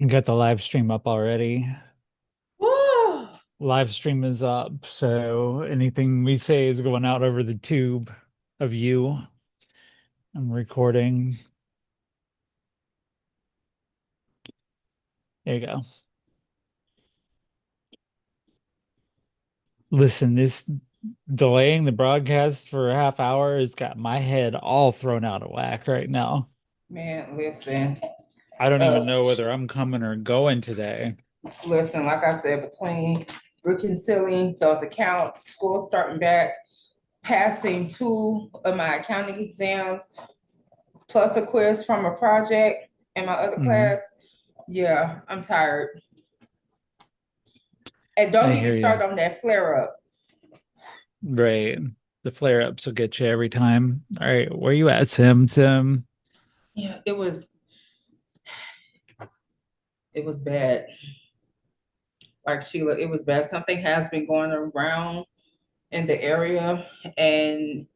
Got the live stream up already. Woo! Live stream is up, so anything we say is going out over the tube of you. I'm recording. There you go. Listen, this delaying the broadcast for a half hour has got my head all thrown out of whack right now. Man, listen. I don't Uh, even know whether I'm coming or going today. listen, like I said, between reconciling those accounts, school starting back, passing two of my accounting exams, plus a quiz from a project in my other Hmm. class. Yeah, I'm tired. And don't I get me hear you. started on that flare up. Right. The flare-ups will get you every time. All right, where you at, Sim? Sim. Yeah, it was bad. Like Sheila, it was bad. Something has been going around in the area, and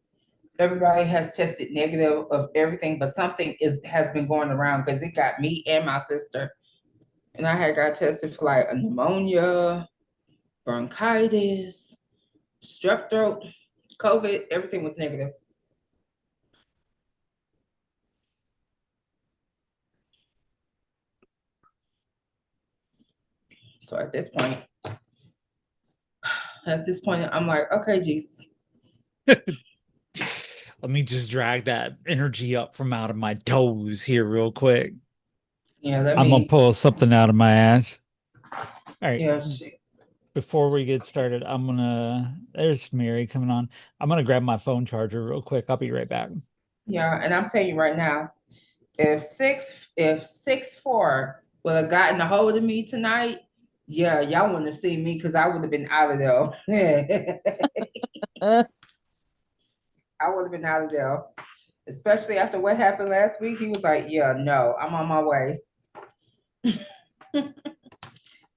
everybody has tested negative of everything, but something is has been going around because it got me and my sister. And I had got tested for like a pneumonia, bronchitis, strep throat, COVID, everything was negative. So at this point, I'm like, okay, Jesus. Let me just drag that energy up from out of my toes here real quick. Yeah, let I'm gonna me, pull something out of my ass. All right. yeah, shit. Before we get started, there's Mary coming on. I'm gonna grab my phone charger real quick. I'll be right back. Yeah, and I'm telling you right now, if 6'4" would have gotten a hold of me tonight, yeah, y'all wouldn't have seen me because I would have been out of there. Uh, I would have been out of there, especially after what happened last week. He was like, "Yeah, no, I'm on my way."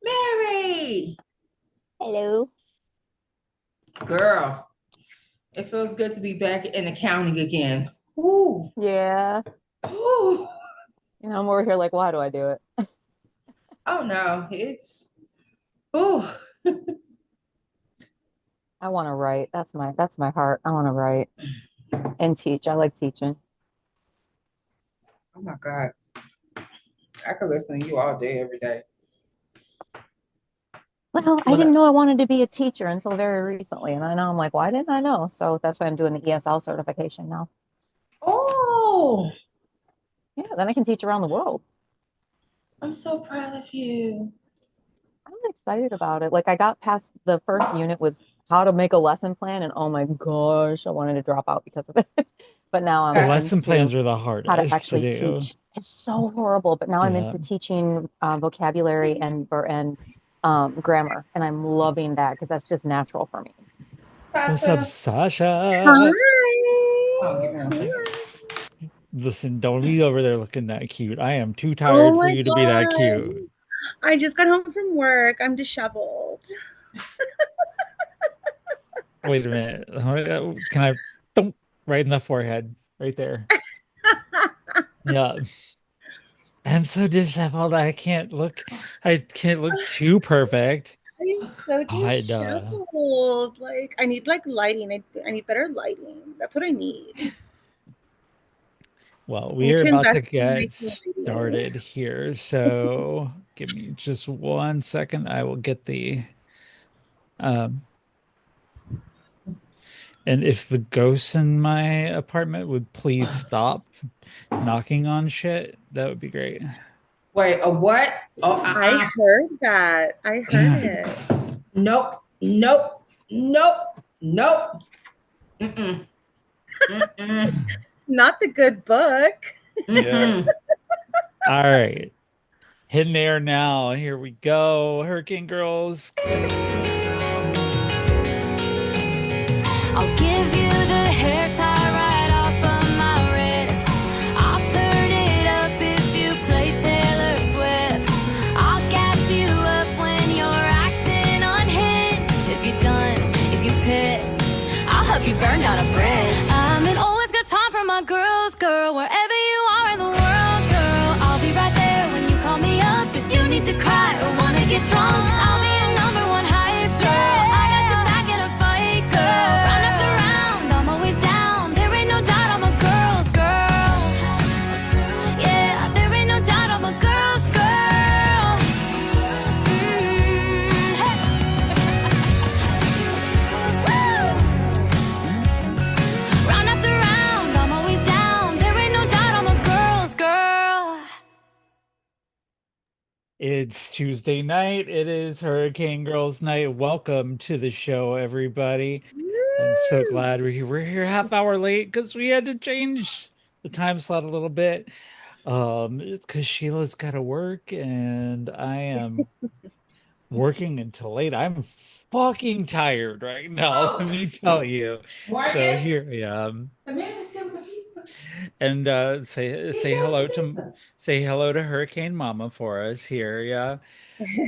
Mary, Hello. girl, it feels good to be back in accounting again. Ooh, Yeah. ooh. I'm over here like, why do I do it? Oh no, it's ooh. I want to write. That's my heart. I want to write and teach. I like teaching. Oh my God, I could listen to you all day, every day. Well, I didn't Well, know I wanted to be a teacher until very recently. And I know I'm like, why didn't I know? So that's why I'm doing the ESL certification now. oh, Yeah, then I can teach around the world. I'm so proud of you. I'm excited about it. Like I got past the first unit was how to make a lesson plan, and oh my gosh, I wanted to drop out because of it. But now I'm Lesson into plans are the how to hardest to actually do. teach. It's so horrible, but now I'm Yeah. into teaching vocabulary and grammar, and I'm loving that because that's just natural for me. What's up, Tasha. Sasha? Oh, give Hi. me one second. Listen, don't be over there looking that cute. I am too Oh tired for my you to be that gosh. cute. I just got home from work. I'm disheveled. Wait a minute. Can I don't right in the forehead, right there. Yeah. I'm so disheveled. I can't look too perfect. I'm so I disheveled. Like I need like lighting. I need better lighting. That's what I need. well, I we need are to about to invest in get my lighting. started here. So give me just 1 second. I will get the um and if the ghosts in my apartment would please stop knocking on shit, that would be great. Wait, a what? Oh, I heard that. I heard it. nope, nope, nope, nope. Mm-mm, mm-mm, Not the good book. Yeah. mm-mm. All right. Hitting there now. Here we go. Hurricane Girls. I'll give you the hair tie right off of my wrist. I'll turn it up if you play Taylor Swift. I'll gas you up when you're acting unhinged. If you're done, if you're pissed, I'll help you burn down a bridge. I'm an always got time for my girls, girl. Wherever you are in the world, girl, I'll be right there when you call me up. If you get drunk. I'll be your number one hype girl. I got your back in a fight, girl. Round after round, I'm always down. There ain't no doubt I'm a girl's girl. Yeah, there ain't no doubt I'm a girl's girl. Hey. Woo! Round after round, I'm always down. There ain't no doubt I'm a girl's girl. It's Tuesday night. It is Hurricane Girls Night. Welcome to the show, everybody. I'm so glad we're here. We're here half hour late because we had to change the time slot a little bit. Because Sheila's got to work and I am working until late. I'm fucking tired right now, let me tell you. So Morgan, here I am. come here and see the pizza. And say hello to Hurricane Mama for us here. Yeah.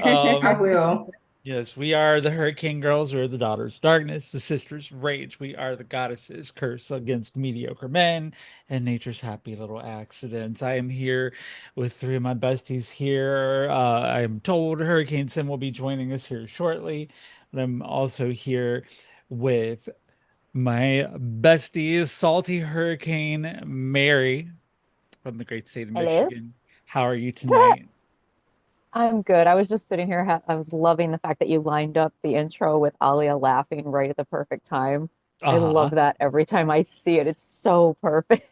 I Um, will. yes, we are the Hurricane Girls. We're the daughters of darkness, the sisters of rage. We are the goddesses curse against mediocre men and nature's happy little accidents. I am here with three of my besties here. I am told Hurricane Sim will be joining us here shortly, but I'm also here with my bestie, Salty Hurricane Mary from the great state of Hello. Michigan. How are you tonight? I'm good. I was just sitting here. I was loving the fact that you lined up the intro with Alia laughing right at the perfect time. I love that every time I see it. It's so perfect.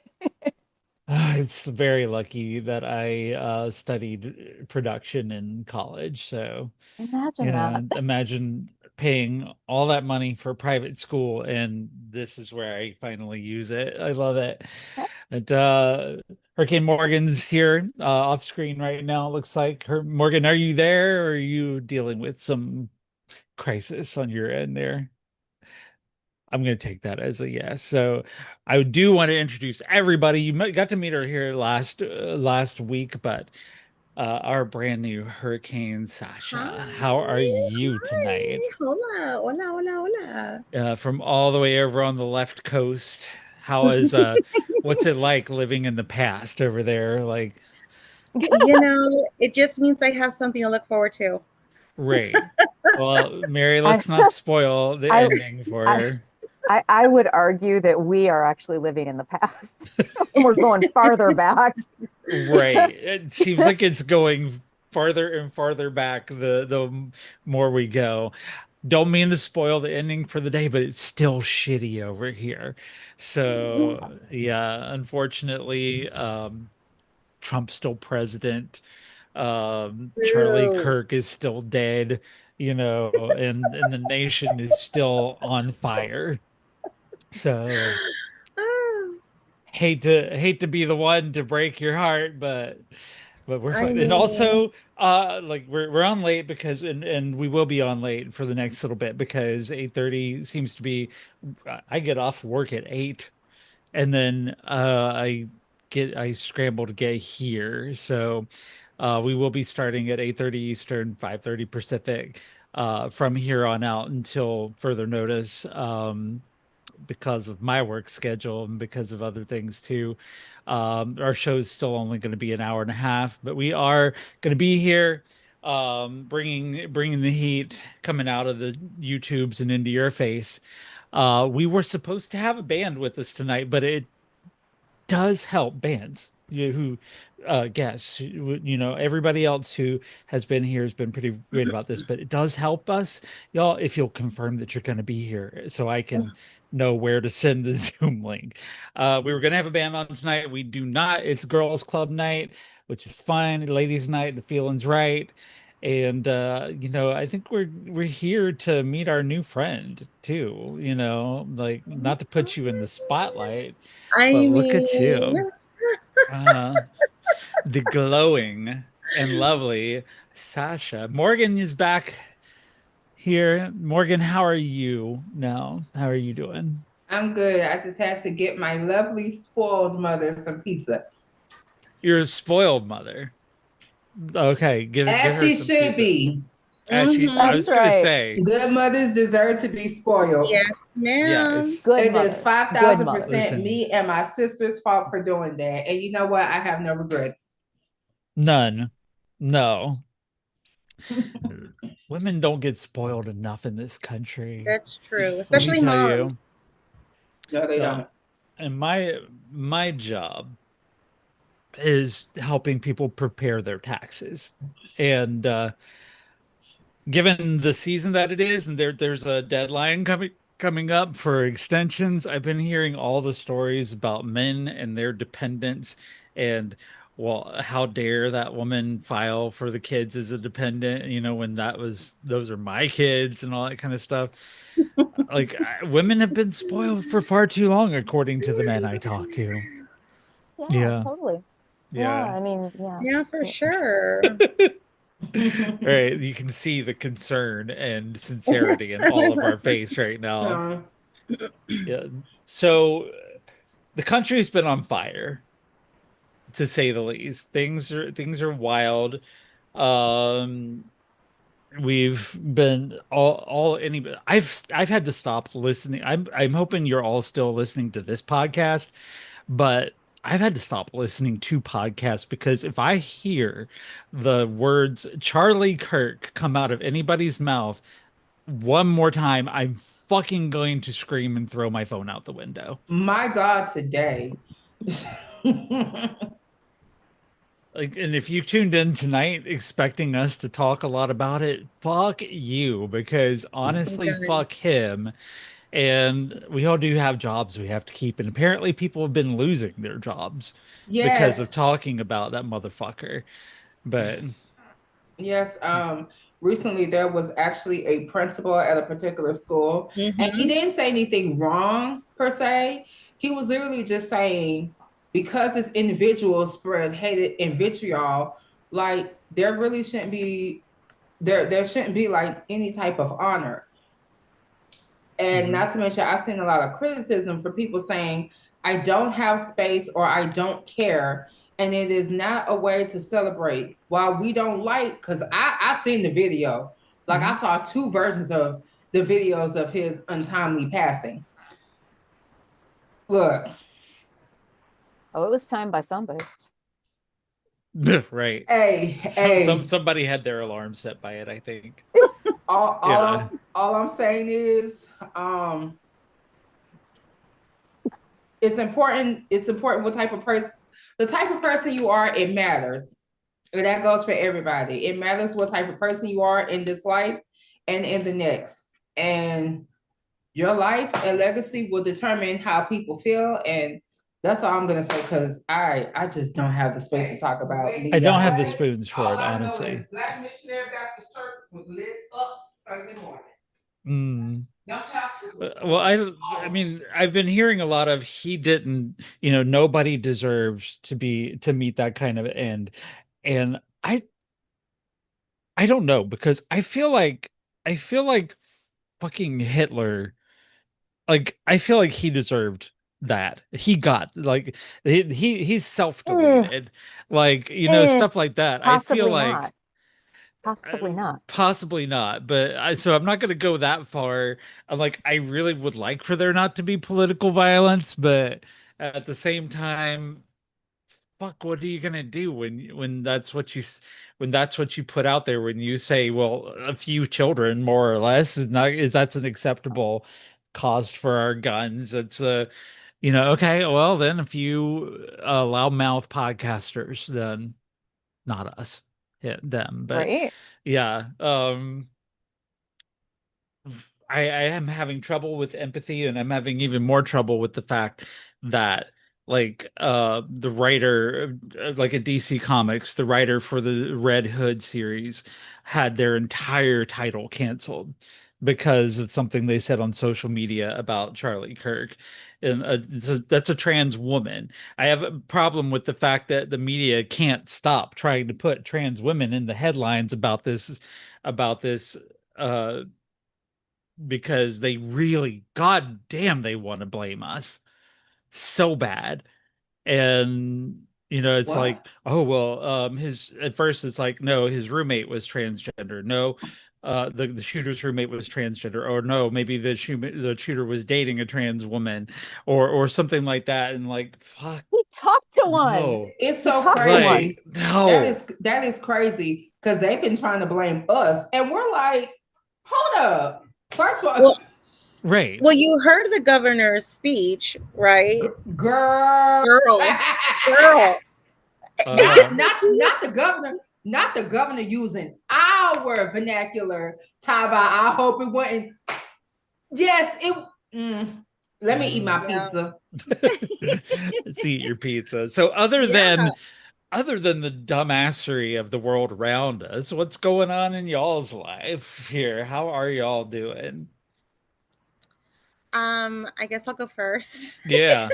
It's very lucky that I studied production in college. So, Imagine that. imagine paying all that money for private school, and this is where I finally use it. I love it. And Hurricane Morgan's here off screen right now. It looks like Morgan, are you there or are you dealing with some crisis on your end there? I'm going to take that as a yes. So I do want to introduce everybody. Got to meet her here last week, but our brand new Hurricane Sasha. How are you tonight? Hola, hola, hola, hola. From all the way over on the left coast. How is what's it like living in the past over there? Like, You know, it just means I have something to look forward to. right. Well, Mary, let's not spoil the I- ending for I- her. I would argue that we are actually living in the past. We're going farther back. Right. It seems like it's going farther and farther back the more we go. Don't mean to spoil the ending for the day, but it's still shitty over here. So yeah, unfortunately, Trump's still president. Charlie Ooh. Kirk is still dead, and the nation is still on fire. So Ah, hate to be the one to break your heart, but we're I fine. And mean, also, like we're on late because and we will be on late for the next little bit because 8:30 seems to be. I get off work at 8, and then I scramble to get here. So we will be starting at 8:30 Eastern, 5:30 Pacific, from here on out until further notice. Because of my work schedule and because of other things too. Our show's still only going to be an hour and a half, but we are going to be here, bringing the heat coming out of the YouTubes and into your face. We were supposed to have a band with us tonight, but it does help bands who guests, everybody else who has been here has been pretty great about this, but it does help us, y'all, if you'll confirm that you're going to be here so I can know where to send the Zoom link. We were going to have a band on tonight. We do not. It's girls club night, which is fine. Ladies night, the feeling's right. And I think we're here to meet our new friend too, like not to put you in the spotlight, I but mean, look at you. The glowing and lovely Sasha. Morgan is back here. Morgan, how are you now? How are you doing? I'm good. I just had to get my lovely spoiled mother some pizza. You're a spoiled mother. Okay, get As her she some should pizza. be. I was That's gonna right. say, Good mothers deserve to be spoiled. yes, ma'am. yes. Good It mother. is Good 5,000% mother. Listen. me and my sister's fault for doing that. And you know what? I have no regrets. None. No. Women don't get spoiled enough in this country. That's true, Let me especially tell moms. you. No, they don't. And my job is helping people prepare their taxes. And given the season that it is, and there's a deadline coming up for extensions, I've been hearing all the stories about men and their dependents, and well, how dare that woman file for the kids as a dependent, when those are my kids and all that kind of stuff. Like women have been spoiled for far too long, according to the men I talk to. Yeah, Yeah, totally. Yeah, yeah. I mean, yeah. Yeah, for sure. Right, you can see the concern and sincerity in all of our face right now. Yeah. Yeah. So the country's been on fire, to say the least. Things are wild. Um, we've been all any I've had to stop listening. I'm hoping you're all still listening to this podcast, but I've had to stop listening to podcasts because if I hear the words Charlie Kirk come out of anybody's mouth one more time, I'm fucking going to scream and throw my phone out the window. My God, today. Like, and if you tuned in tonight expecting us to talk a lot about it, fuck you, because honestly, done. fuck him. And we all do have jobs we have to keep, and apparently people have been losing their jobs because of Yes. talking about that motherfucker. But Yes. Recently there was actually a principal at a particular school, and he Mhm. didn't say anything wrong per se. He was literally just saying because this individual spread hate and vitriol, like there shouldn't be like any type of honor. And not to mention, I've seen a lot of criticism for people saying, I don't have space or I don't care. And it is not a way to celebrate. While we don't like, because I seen the video, like I saw two versions of the videos of his untimely passing. Look. Oh, it was timed by somebody. right. Hey. Somebody had their alarm set by it, I think. All I'm saying is, it's important what type of person, the type of person you are, it matters. And that goes for everybody. It matters what type of person you are in this life and in the next. And your life and legacy will determine how people feel. And that's all I'm gonna say, because I just don't have the space to talk about. I don't have the spoons for it, honestly. Black Missionary Baptist Church was lit up Sunday morning. Well, I mean, I've been hearing a lot of he didn't, nobody deserves to meet that kind of end. And I don't know, because I feel like fucking Hitler, like I feel like he deserved that. He got like he's self-deleted. Like, stuff like that. I feel Possibly like not. Possibly not. Possibly not, but so I'm not going to go that far. I'm like, I really would like for there not to be political violence, but at the same time, fuck, what are you going to do when that's what you put out there, when you say, well, a few children more or less that's an acceptable cost for our guns. It's okay, well then if you loudmouth podcasters, then not us, hit them. But Right? yeah, I am having trouble with empathy, and I'm having even more trouble with the fact that like the writer, like at DC Comics, the writer for the Red Hood series had their entire title canceled because of something they said on social media about Charlie Kirk. And that's a trans woman. I have a problem with the fact that the media can't stop trying to put trans women in the headlines about this uh because they really, god damn, they want to blame us so bad. And it's What? like, oh well, his at first it's like, no, his roommate was transgender. No, the shooter's roommate was transgender. Or no, maybe the shooter was dating a trans woman, or something like that. And like, fuck, He talked to one. no. It's so talked to crazy. Right. No. That is crazy. because they've been trying to blame us. And we're like, hold up. First of all, Well, Right. Well, you heard the governor's speech, right? girl. Girl. Not the governor, not the governor using our vernacular. Taba, I hope it wasn't. Yes, it. Let me eat my pizza. Let's eat your pizza. So other than the dumbassery of the world around us, what's going on in y'all's life here? How are y'all doing? I guess I'll go first. Yeah.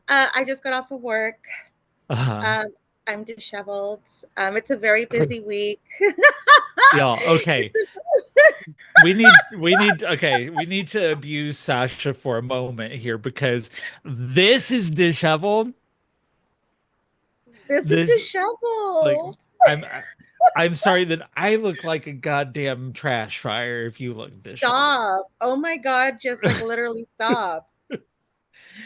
I just got off of work. I'm disheveled. It's a very busy week. Y'all, okay. We need to abuse Sasha for a moment here because this is disheveled. This is disheveled. Like, I'm sorry that I look like a goddamn trash fire if you look disheveled. Stop. Oh my God, just like literally stop.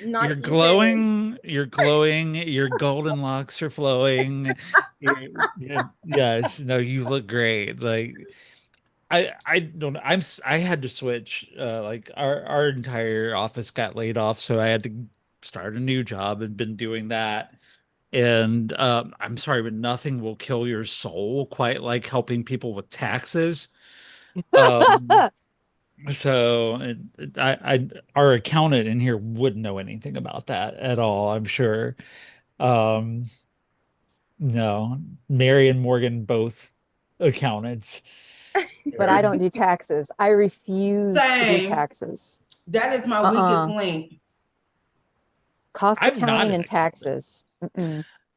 Not You're even. glowing, your golden locks are flowing. Yes, no, you look great. Like I don't I had to switch like our entire office got laid off, so I had to start a new job and been doing that. And I'm sorry, but nothing will kill your soul quite like helping people with taxes. So our accountant in here wouldn't know anything about that at all, I'm sure. Um, no, Mary and Morgan both accountants. But I don't do taxes. I refuse to do taxes. That is my weakest link. Cost accounting and taxes.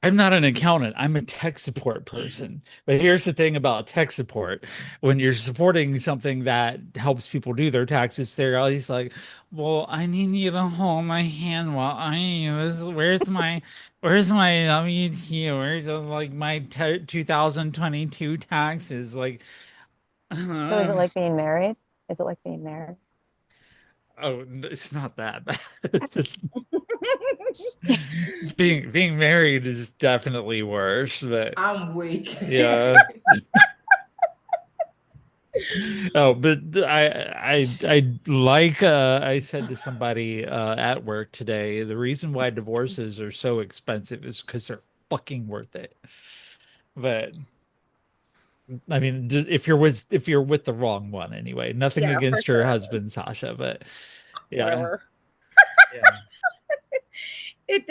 I'm not an accountant. I'm a tech support person. But here's the thing about tech support. When you're supporting something that helps people do their taxes, they're always like, well, I need you to hold my hand while where's my WT? Where's like my 2022 taxes? Like, So is it like being married? Is it like being married? oh, it's not that bad. being married is definitely worse, but I'm weak. yeah. Oh, but I like I said to somebody at work today, the reason why divorces are so expensive is because they're fucking worth it. But I mean, if you're with the wrong one anyway. Nothing against your husband, Sasha, but yeah. Whatever. Yeah. It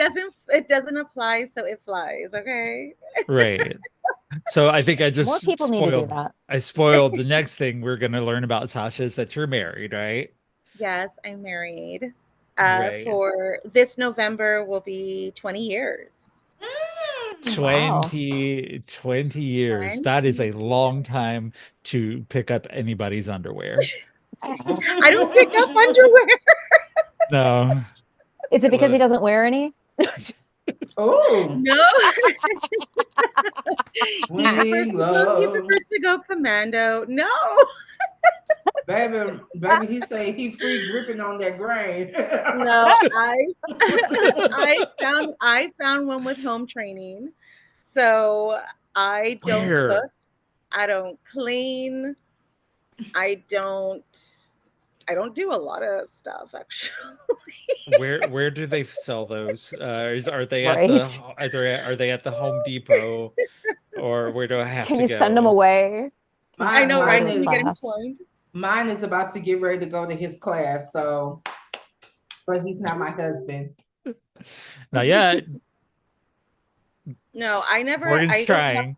doesn't apply, so it flies, okay? Right. So I think I just More people need to do that. I spoiled the next thing we're going to learn about Sasha is that you're married, right? Yes, I'm married. Right. For this November will be 20 years. 20 years. That is a long time to pick up anybody's underwear. I don't pick up underwear. No. Is it because he doesn't wear any? Oh no. He prefers to go commando. No. baby, he say he free gripping on that grain. No, I found one with home training. So I don't cook. I don't clean. I don't do a lot of stuff actually. Where do they sell those? Are they at the Home Depot, or where do I have to go? Can you send them away? I know, right? You get informed. Mine is about to get ready to go to his class, so but he's not my husband. Not yet. No, I never. Morgan's trying.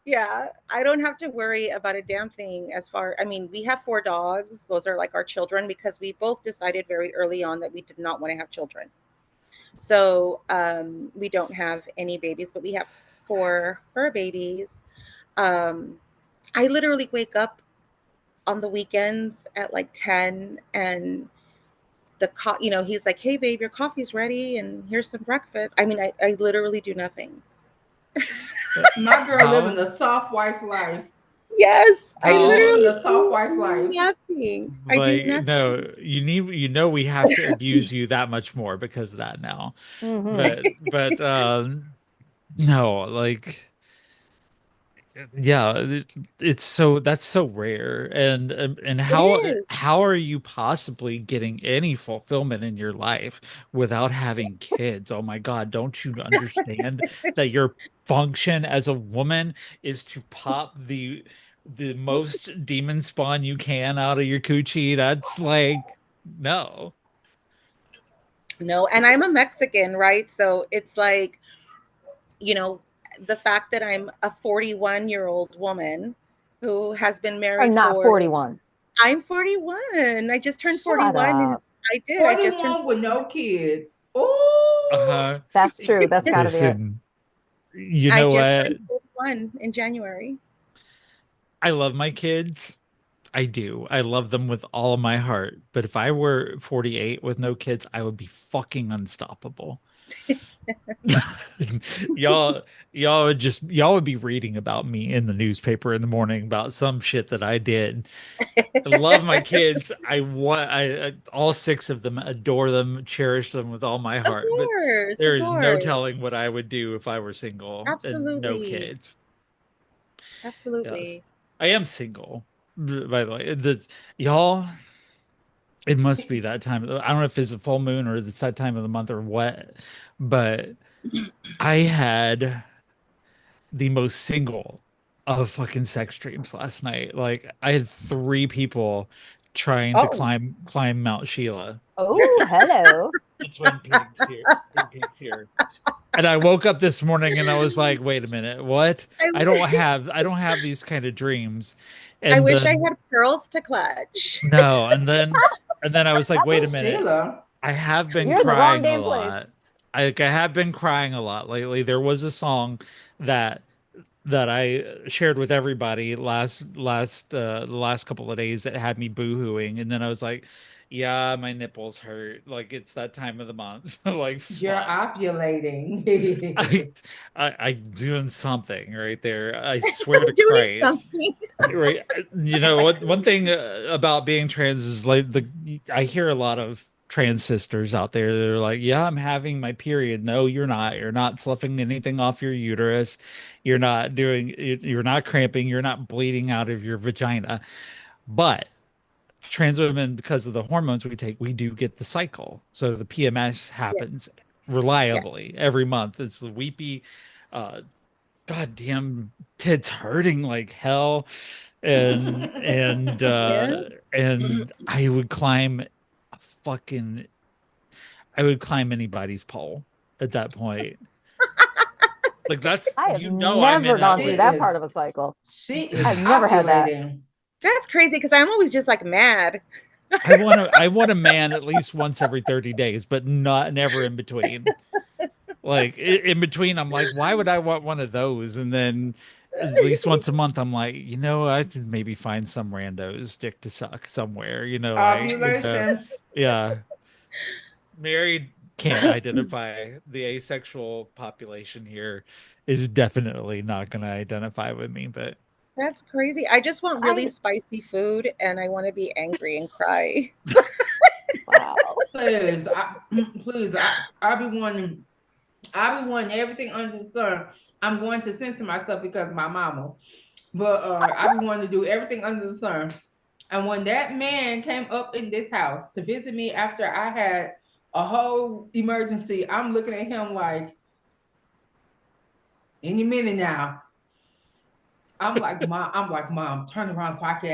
I don't have to worry about a damn thing we have 4 dogs. Those are like our children because we both decided very early on that we did not want to have children. So we don't have any babies, but we have 4 fur babies. I literally wake up on the weekends at like 10 and he's like, hey babe, your coffee's ready and here's some breakfast. I mean, I literally do nothing. My girl living the soft wife life. Yes, I literally the soft wife life. Nothing. I do nothing. No, we have to abuse you that much more because of that now. Mm-hmm. But no, like Yeah, it's that's so rare. And It is. how are you possibly getting any fulfillment in your life without having kids? Oh my God, don't you understand that your function as a woman is to pop the most demon spawn you can out of your coochie? That's like, no. No, and I'm a Mexican, right? So it's like, you know, the fact that I'm a 41-year-old woman who has been Are married not for, 41. I'm 41. I just turned Shut 41 and up. I did. I just turned 41 with no kids. Ooh. Uh-huh. That's true. That's got to be it. Listen, you I know just what? turned 41 in January. I love my kids. I do. I love them with all of my heart. But if I were 48 with no kids, I would be fucking unstoppable. Y'all, y'all would be reading about me in the newspaper in the morning about some shit that I did. I love my kids. I want I all six of them, adore them, cherish them with all my heart. But there Of is no course. telling what I would do if I were single and no Absolutely. kids. Yes. Absolutely. I am single, by the way. Y'all, it must be that time. I don't know if it's a full moon or it's that time of the month or what, but I had the most single of fucking sex dreams last night. Like I had three people trying to Oh, climb Mount Sheila. oh, hello. The Twin Peaks here. And I woke up this morning and I was like, wait a minute, what? I, I don't have these kind of dreams. I And wish I then had pearls to clutch. no, and then I was like, wait Oh, a minute. Sheila. I have been You're in the wrong crying a damn place. lot. I have been crying a lot lately. There was a song that I shared with everybody the last couple of days that had me boohooing, and then I was like, yeah, my nipples hurt. Like it's that time of the month. Like You're fuck. ovulating. I I doing something right there. I swear to Doing Christ. something. Right. You know, one thing about being trans is like I hear a lot of trans sisters out there that are like, yeah, I'm having my period. No, you're not. You're not sloughing anything off your uterus. You're not cramping. You're not bleeding out of your vagina. But trans women, because of the hormones we take, we do get the cycle. So the PMS happens Yes. Yes. reliably every month. It's the weepy, uh, goddamn tits hurting like hell Yes. and fucking I would climb anybody's pole at that point. Like that's I have you know I'm in never that gone She through way. that is part of a cycle. she is I've never had that. ovulating. That's crazy because I'm always just like mad. I want a man at least once every 30 days, but not never in between. Like in between, I'm like, why would I want one of those? And then at least once a month, I'm like, I could maybe find some rando's dick to suck somewhere, Ovulation. yeah. Married can't identify. The asexual population here is definitely not going to identify with me, but That's crazy. I just want really I spicy food and I want to be angry and cry. wow. Please, please, I be wanting everything under the sun. I'm going to censor myself because of my mama. But I be wanting to do everything under the sun. And when that man came up in this house to visit me after I had a whole emergency, I'm looking at him like, any minute now. I'm like, Mom, turn around so I can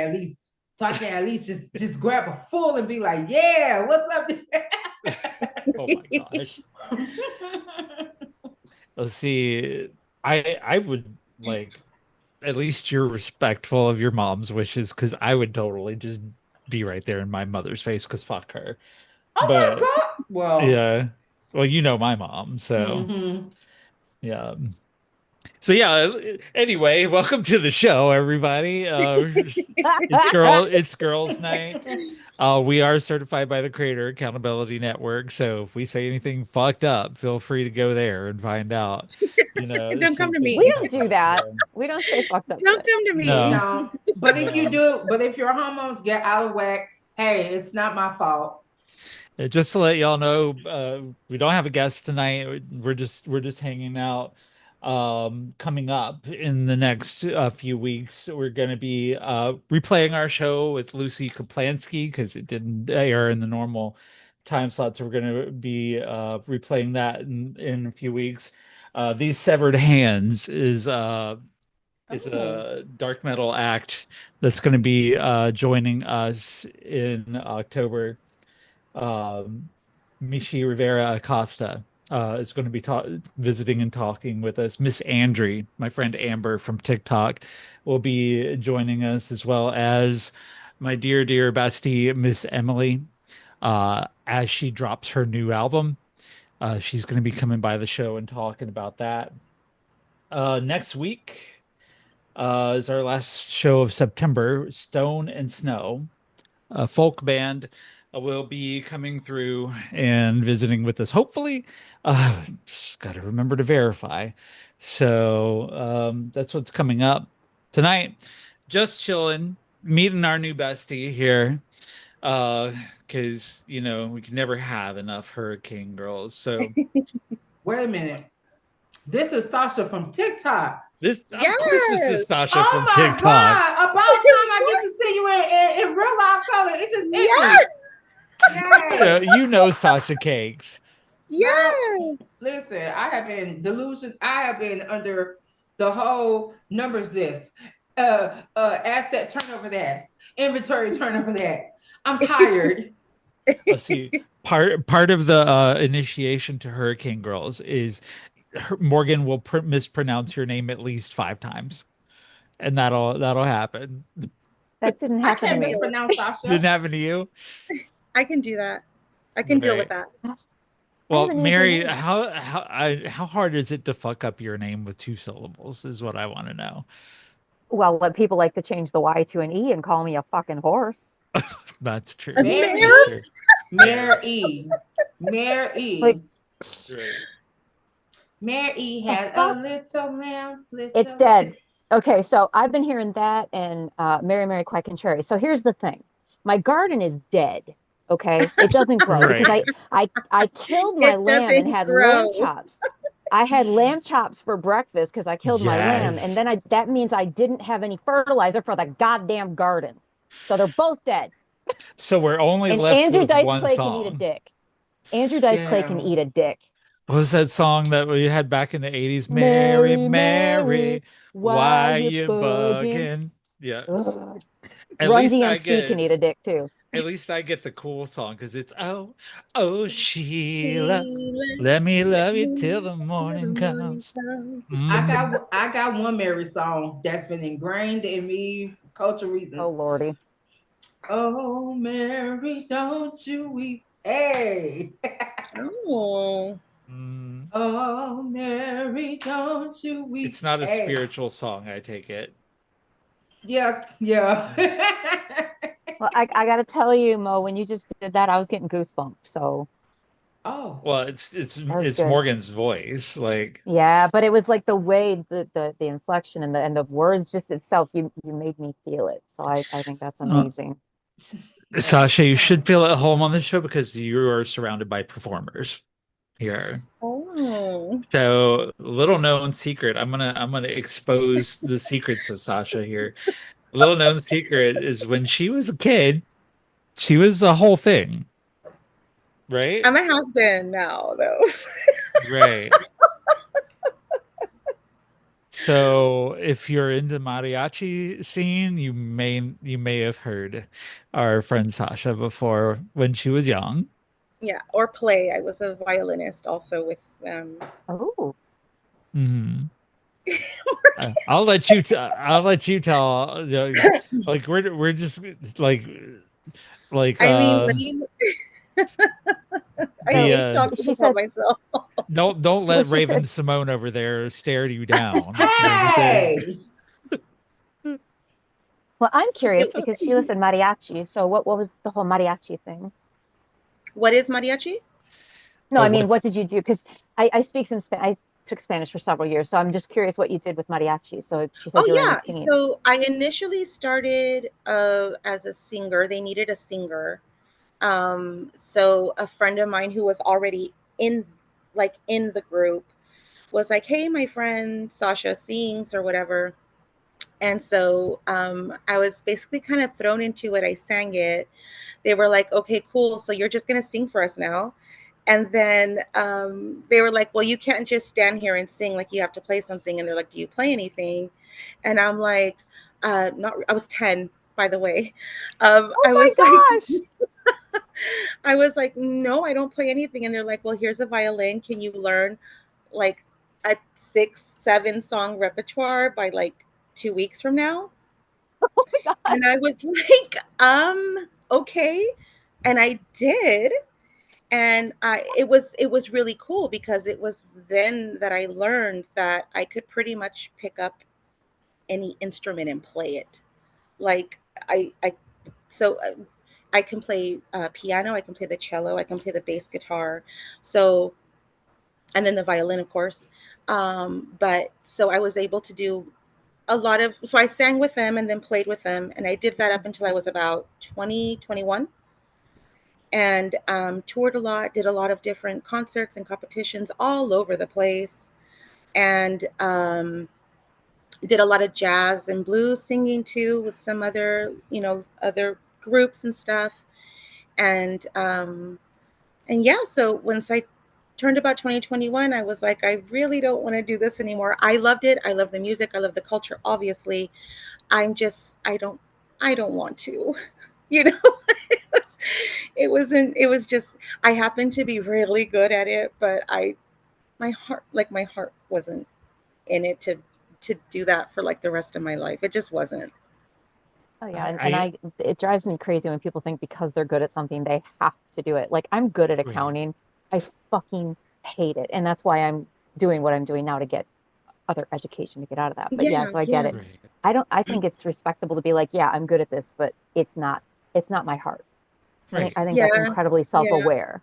at least just grab a full and be like, yeah, what's up? oh my gosh. Let's see. I would like at least you're respectful of your mom's wishes because I would totally just be right there in my mother's face because fuck her. Oh my But God. Well, yeah, well, you know my mom, so mhm. yeah. So yeah, anyway, welcome to the show, everybody. It's girls' night. We are certified by the Creator Accountability Network, so if we say anything fucked up, feel free to go there and find out. Don't So come you to can We me. don't do that. We don't say fucked up Don't shit. come to me. no, No. But if you no. do, but if your hormones get out of whack, hey, it's not my fault. Just to let y'all know, we don't have a guest tonight. We're just hanging out. coming up in the next few weeks. We're going to be replaying our show with Lucy Kaplansky because it didn't air in the normal time slot. So we're going to be replaying that in a few weeks. These Severed Hands is Oh. a dark metal act that's going to be joining us in October. Michi Rivera Acosta is going to be visiting and talking with us. Miss Andry, my friend Amber from TikTok, will be joining us, as well as my dear, dear bestie, Miss Emily, as she drops her new album. She's going to be coming by the show and talking about that. Next week is our last show of September, Stone and Snow, a folk band, will be coming through and visiting with us. Hopefully, just got to remember to verify. So that's what's coming up tonight. Just chilling, meeting our new bestie here. Because we can never have enough Hurricane Girls. So Wait a minute. This is Sasha from TikTok. Of course, this is Sasha Oh from my TikTok. God. About time I get to see you in real life color. It just hit me. You know Sasha Cakes. Yes. Listen, I have been delusion. I have been under the whole numbers this, asset turnover that, inventory turnover that. I'm tired. Let's see. Part of the initiation to Hurricane Girls is Morgan will mispronounce your name at least 5 times, and that'll happen. That didn't I happen can't to me. mispronounce Sasha. Didn't happen to you? I can do that. I can deal with Right. that. Well, haven't Mary, even how hard is it to fuck up your name with 2 syllables? Is what I want to know. Well, what people like to change the Y to an E and call me a fucking horse. That's true. Mary. That's true. Mary. Mary. Like, Right. Mary had a little lamb. it's dead. Okay, so I've been hearing that and Mary, Mary, Quack and Cherry. So here's the thing. My garden is dead. Okay, it doesn't grow because Right. I killed my It lamb and doesn't had grow. lamb chops. I had lamb chops for breakfast because I killed my lamb, Yes. and then that means I didn't have any fertilizer for the goddamn garden. So they're both dead. So we're only And left Andrew with Dice one Clay song. can eat a dick. Andrew Dice Clay can eat a dick. What was that song that we had back in the 80s? Mary, Mary, why you bugging? Yeah. Ugh. At Run least I DMC can eat a dick too. At least I get the cool song because it's oh Sheila, let me love you till the morning comes. I got one Mary song that's been ingrained in me for cultural reasons. Oh Lordy. Oh Mary, don't you weep. Hey. Oh. Oh Mary, don't you weep. It's not a spiritual song, I take it. Yeah. Well, I got to tell you, Mo, when you just did that, I was getting goosebumps. So. Oh. Well, it's Morgan's voice, like. Yeah, but it was like the way the inflection and the words just itself. You made me feel it. So I think that's amazing. Sasha, you should feel at home on this show because you are surrounded by performers here. Oh. So, little known secret. I'm gonna expose the secrets of Sasha here. Little known secret is when she was a kid, she was the whole thing. Right? I'm a has-been now, though. Right. So if you're into mariachi scene, you may have heard our friend Sasha before when she was young. Yeah, or play. I was a violinist also with Oh. Mm-hmm. I'll let you tell. Like we're just like. I mean, what do you? I hate talking about myself. Don't let Raven Simone over there stare you down. Hey. Well, I'm curious because Sheila said mariachi. So what was the whole mariachi thing? What is mariachi? No, I mean, what did you do? Because I speak some Spanish. I took Spanish for several years, so I'm just curious what you did with mariachi. So she said you were in the scene. So I initially started as a singer. They needed a singer. So a friend of mine who was already in the group was like, hey, my friend Sasha sings or whatever. And so I was basically kind of thrown into it. I sang it. They were like, okay, cool. So you're just going to sing for us now. And then they were like, well, you can't just stand here and sing. Like, you have to play something. And they're like, do you play anything? And I'm like, not, I was 10, by the way. Oh I my was like, gosh. I was like, no, I don't play anything. And they're like, well, here's a violin. Can you learn like a 6, 7 song repertoire by like 2 weeks from now? Oh my gosh. And I was like, okay. And I did. And it was really cool because it was then that I learned that I could pretty much pick up any instrument and play it. Like I so I can play piano, I can play the cello, I can play the bass guitar. So, and then the violin, of course. But so I was able to do a lot of, so I sang with them and then played with them. And I did that up until I was about 20, 21, and toured a lot, did a lot of different concerts and competitions all over the place. And did a lot of jazz and blues singing too with some other, other groups and stuff. And yeah, so once I turned about 2021, I was like, I really don't want to do this anymore. I loved it. I love the music. I love the culture, obviously. I don't want to, you know. It was just, I happened to be really good at it, but my heart wasn't in it to do that for like the rest of my life. It just wasn't. Oh yeah, and it drives me crazy when people think because they're good at something they have to do it. Like I'm good at Right. accounting. I fucking hate it. And that's why I'm doing what I'm doing now to get other education to get out of that. But yeah, Yeah, so I get yeah, it. Right. I think it's respectable to be like, yeah, I'm good at this, but it's not my heart. Right. I think that's yeah, incredibly yeah, self-aware.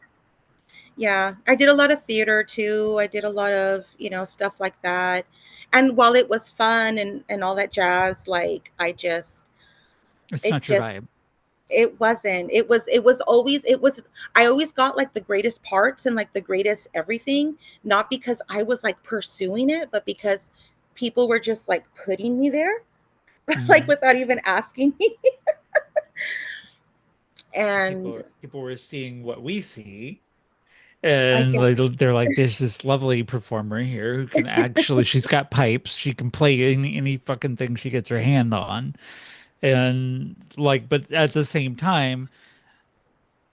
yeah. I did a lot of theater too. I did a lot of, stuff like that. And while it was fun and all that jazz, like It's it not your just vibe. it wasn't. I always got like the greatest parts and like the greatest everything, not because I was like pursuing it, but because people were just like putting me there, like Mhm. without even asking me. And People were seeing what we see, I and guess they're like, there's this lovely performer here who can actually, she's got pipes, she can play any fucking thing she gets her hand on. And like, but at the same time,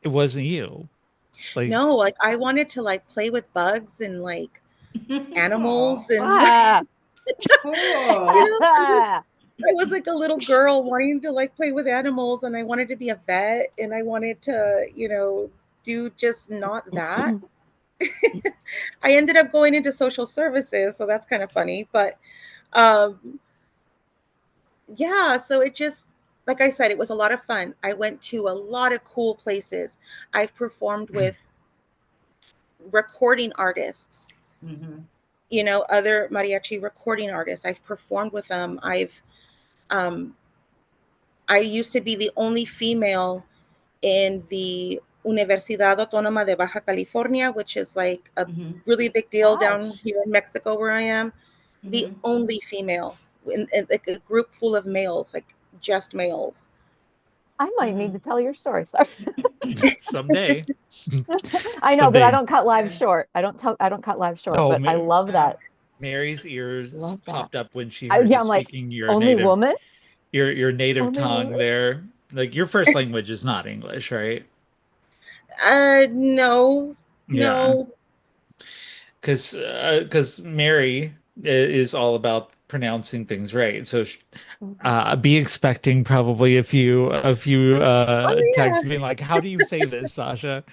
it wasn't you. Like, no, like I wanted to like play with bugs and like Aw, animals and Ah. cool. I was like a little girl wanting to like play with animals, and I wanted to be a vet, and I wanted to, do just not that. I ended up going into social services, so that's kind of funny. But um, yeah, so it just, like I said, it was a lot of fun. I went to a lot of cool places. I've performed with recording artists, Mhm. other mariachi recording artists. I've performed with them. Um, I used to be the only female in the Universidad Autónoma de Baja California, which is like a Mhm. really big deal down Gosh, here in Mexico where I am. The Mhm. only female in like a group full of males, like just males. I might need to Mhm. tell your story. Sorry. someday, I know, but I someday. don't cut live Yeah. short. I don't cut live short, Oh, but I love Yeah. that. Mary's ears Love that. popped up when she heard Yeah, you I'm like, speaking your only native woman? your native Only tongue woman? there. Like your first language is not English, right? No, Yeah, no. because Mary is all about pronouncing things right. So Mhm. be expecting probably a few Oh texts being like, "How do you say this, Sasha?"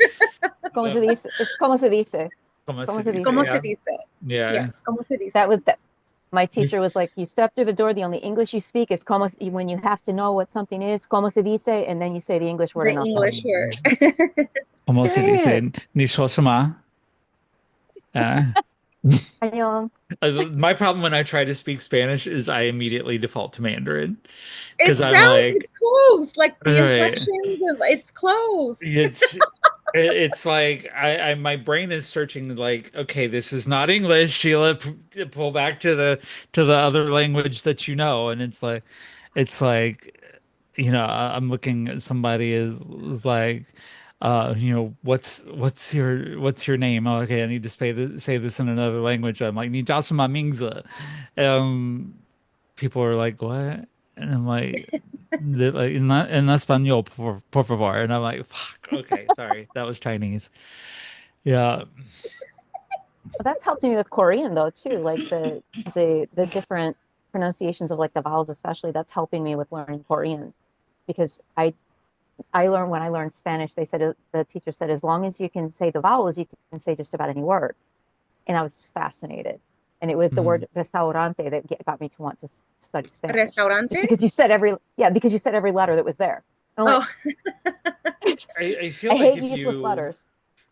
¿Cómo se Uh, dice? Es como se dice. ¿Cómo se ¿Cómo se dice? ¿Cómo dice? se Yeah, dice? yeah. Yes, ¿cómo se That dice? was that. My teacher was like, you step through the door, the only English you speak is when you have to know what something is, como se dice, and then you say the English word The and I'll stop. English word. ¿Cómo se dice? Shit. Ni shosama. Uh, Annyeong. my problem when I try to speak Spanish is I immediately default to Mandarin It because I'm sounds, like, it's close. Like all the right, inflection, it's close. it's It's like my brain is searching like, okay, this is not English, Sheila. Pull back to the other language that you know, and it's like, I'm looking at somebody is like, what's your name? Oh, okay, I need to say this in another language. I'm like, 你叫什么名字? People are like, what? And I'm like, they're like en español, por favor. And I'm like, fuck, okay, sorry, that was Chinese. Yeah. But that's helped me with Korean though too, like the different pronunciations of like the vowels, especially. That's helping me with learning Korean because I learned when I learned Spanish, they said the teacher said as long as you can say the vowels, you can say just about any word. And I was just fascinated. And it was the Mhm. word restaurante that got me to want to study Spanish. Just Restaurante? because you said because you said every letter that was there. And I'm Oh, like, I feel I like hate useless letters.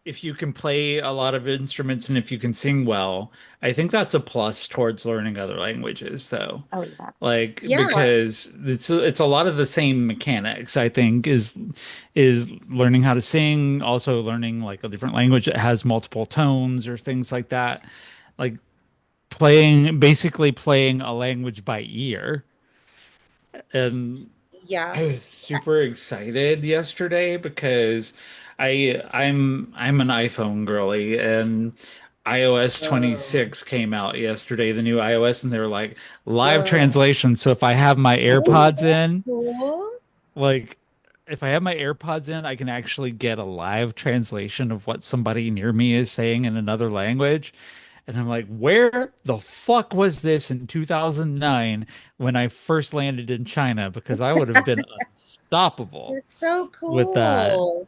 if you can play a lot of instruments and if you can sing well, I think that's a plus towards learning other languages, though. Oh yeah. Like yeah. because it's a lot of the same mechanics, I think, is learning how to sing, also learning like a different language that has multiple tones or things like that. Like basically playing a language by ear. And Yeah. I was super excited yesterday because I'm an iPhone girly and iOS Oh, 26 came out yesterday, the new iOS, and they were like live oh, translation. So if I have my Oh, AirPods that's in, cool. like if I have my AirPods in, I can actually get a live translation of what somebody near me is saying in another language. And I'm like, where the fuck was this in 2009 when I first landed in China? Because I would have been unstoppable That's so with that. cool.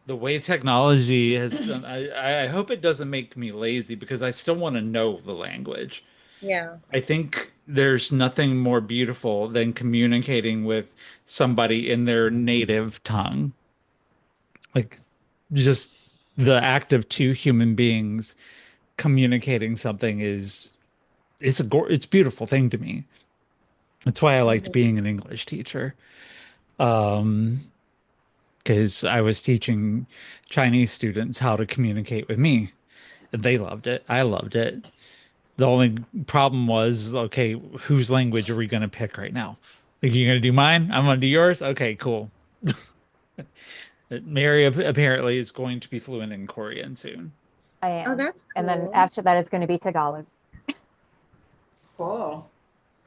The way technology has done, I hope it doesn't make me lazy because I still want to know the language. Yeah. I think there's nothing more beautiful than communicating with somebody in their native tongue. Like just the act of two human beings communicating something it's a beautiful thing to me. That's why I liked Mhm. being an English teacher. Um, because I was teaching Chinese students how to communicate with me, and they loved it. I loved it. The only problem was, okay, whose language are we going to pick right now? Like, you going to do mine? I'm going to do yours? Okay, cool. Mary apparently is going to be fluent in Korean soon. I Oh, am. that's And then cool. after that it's going to be Tagalog. cool.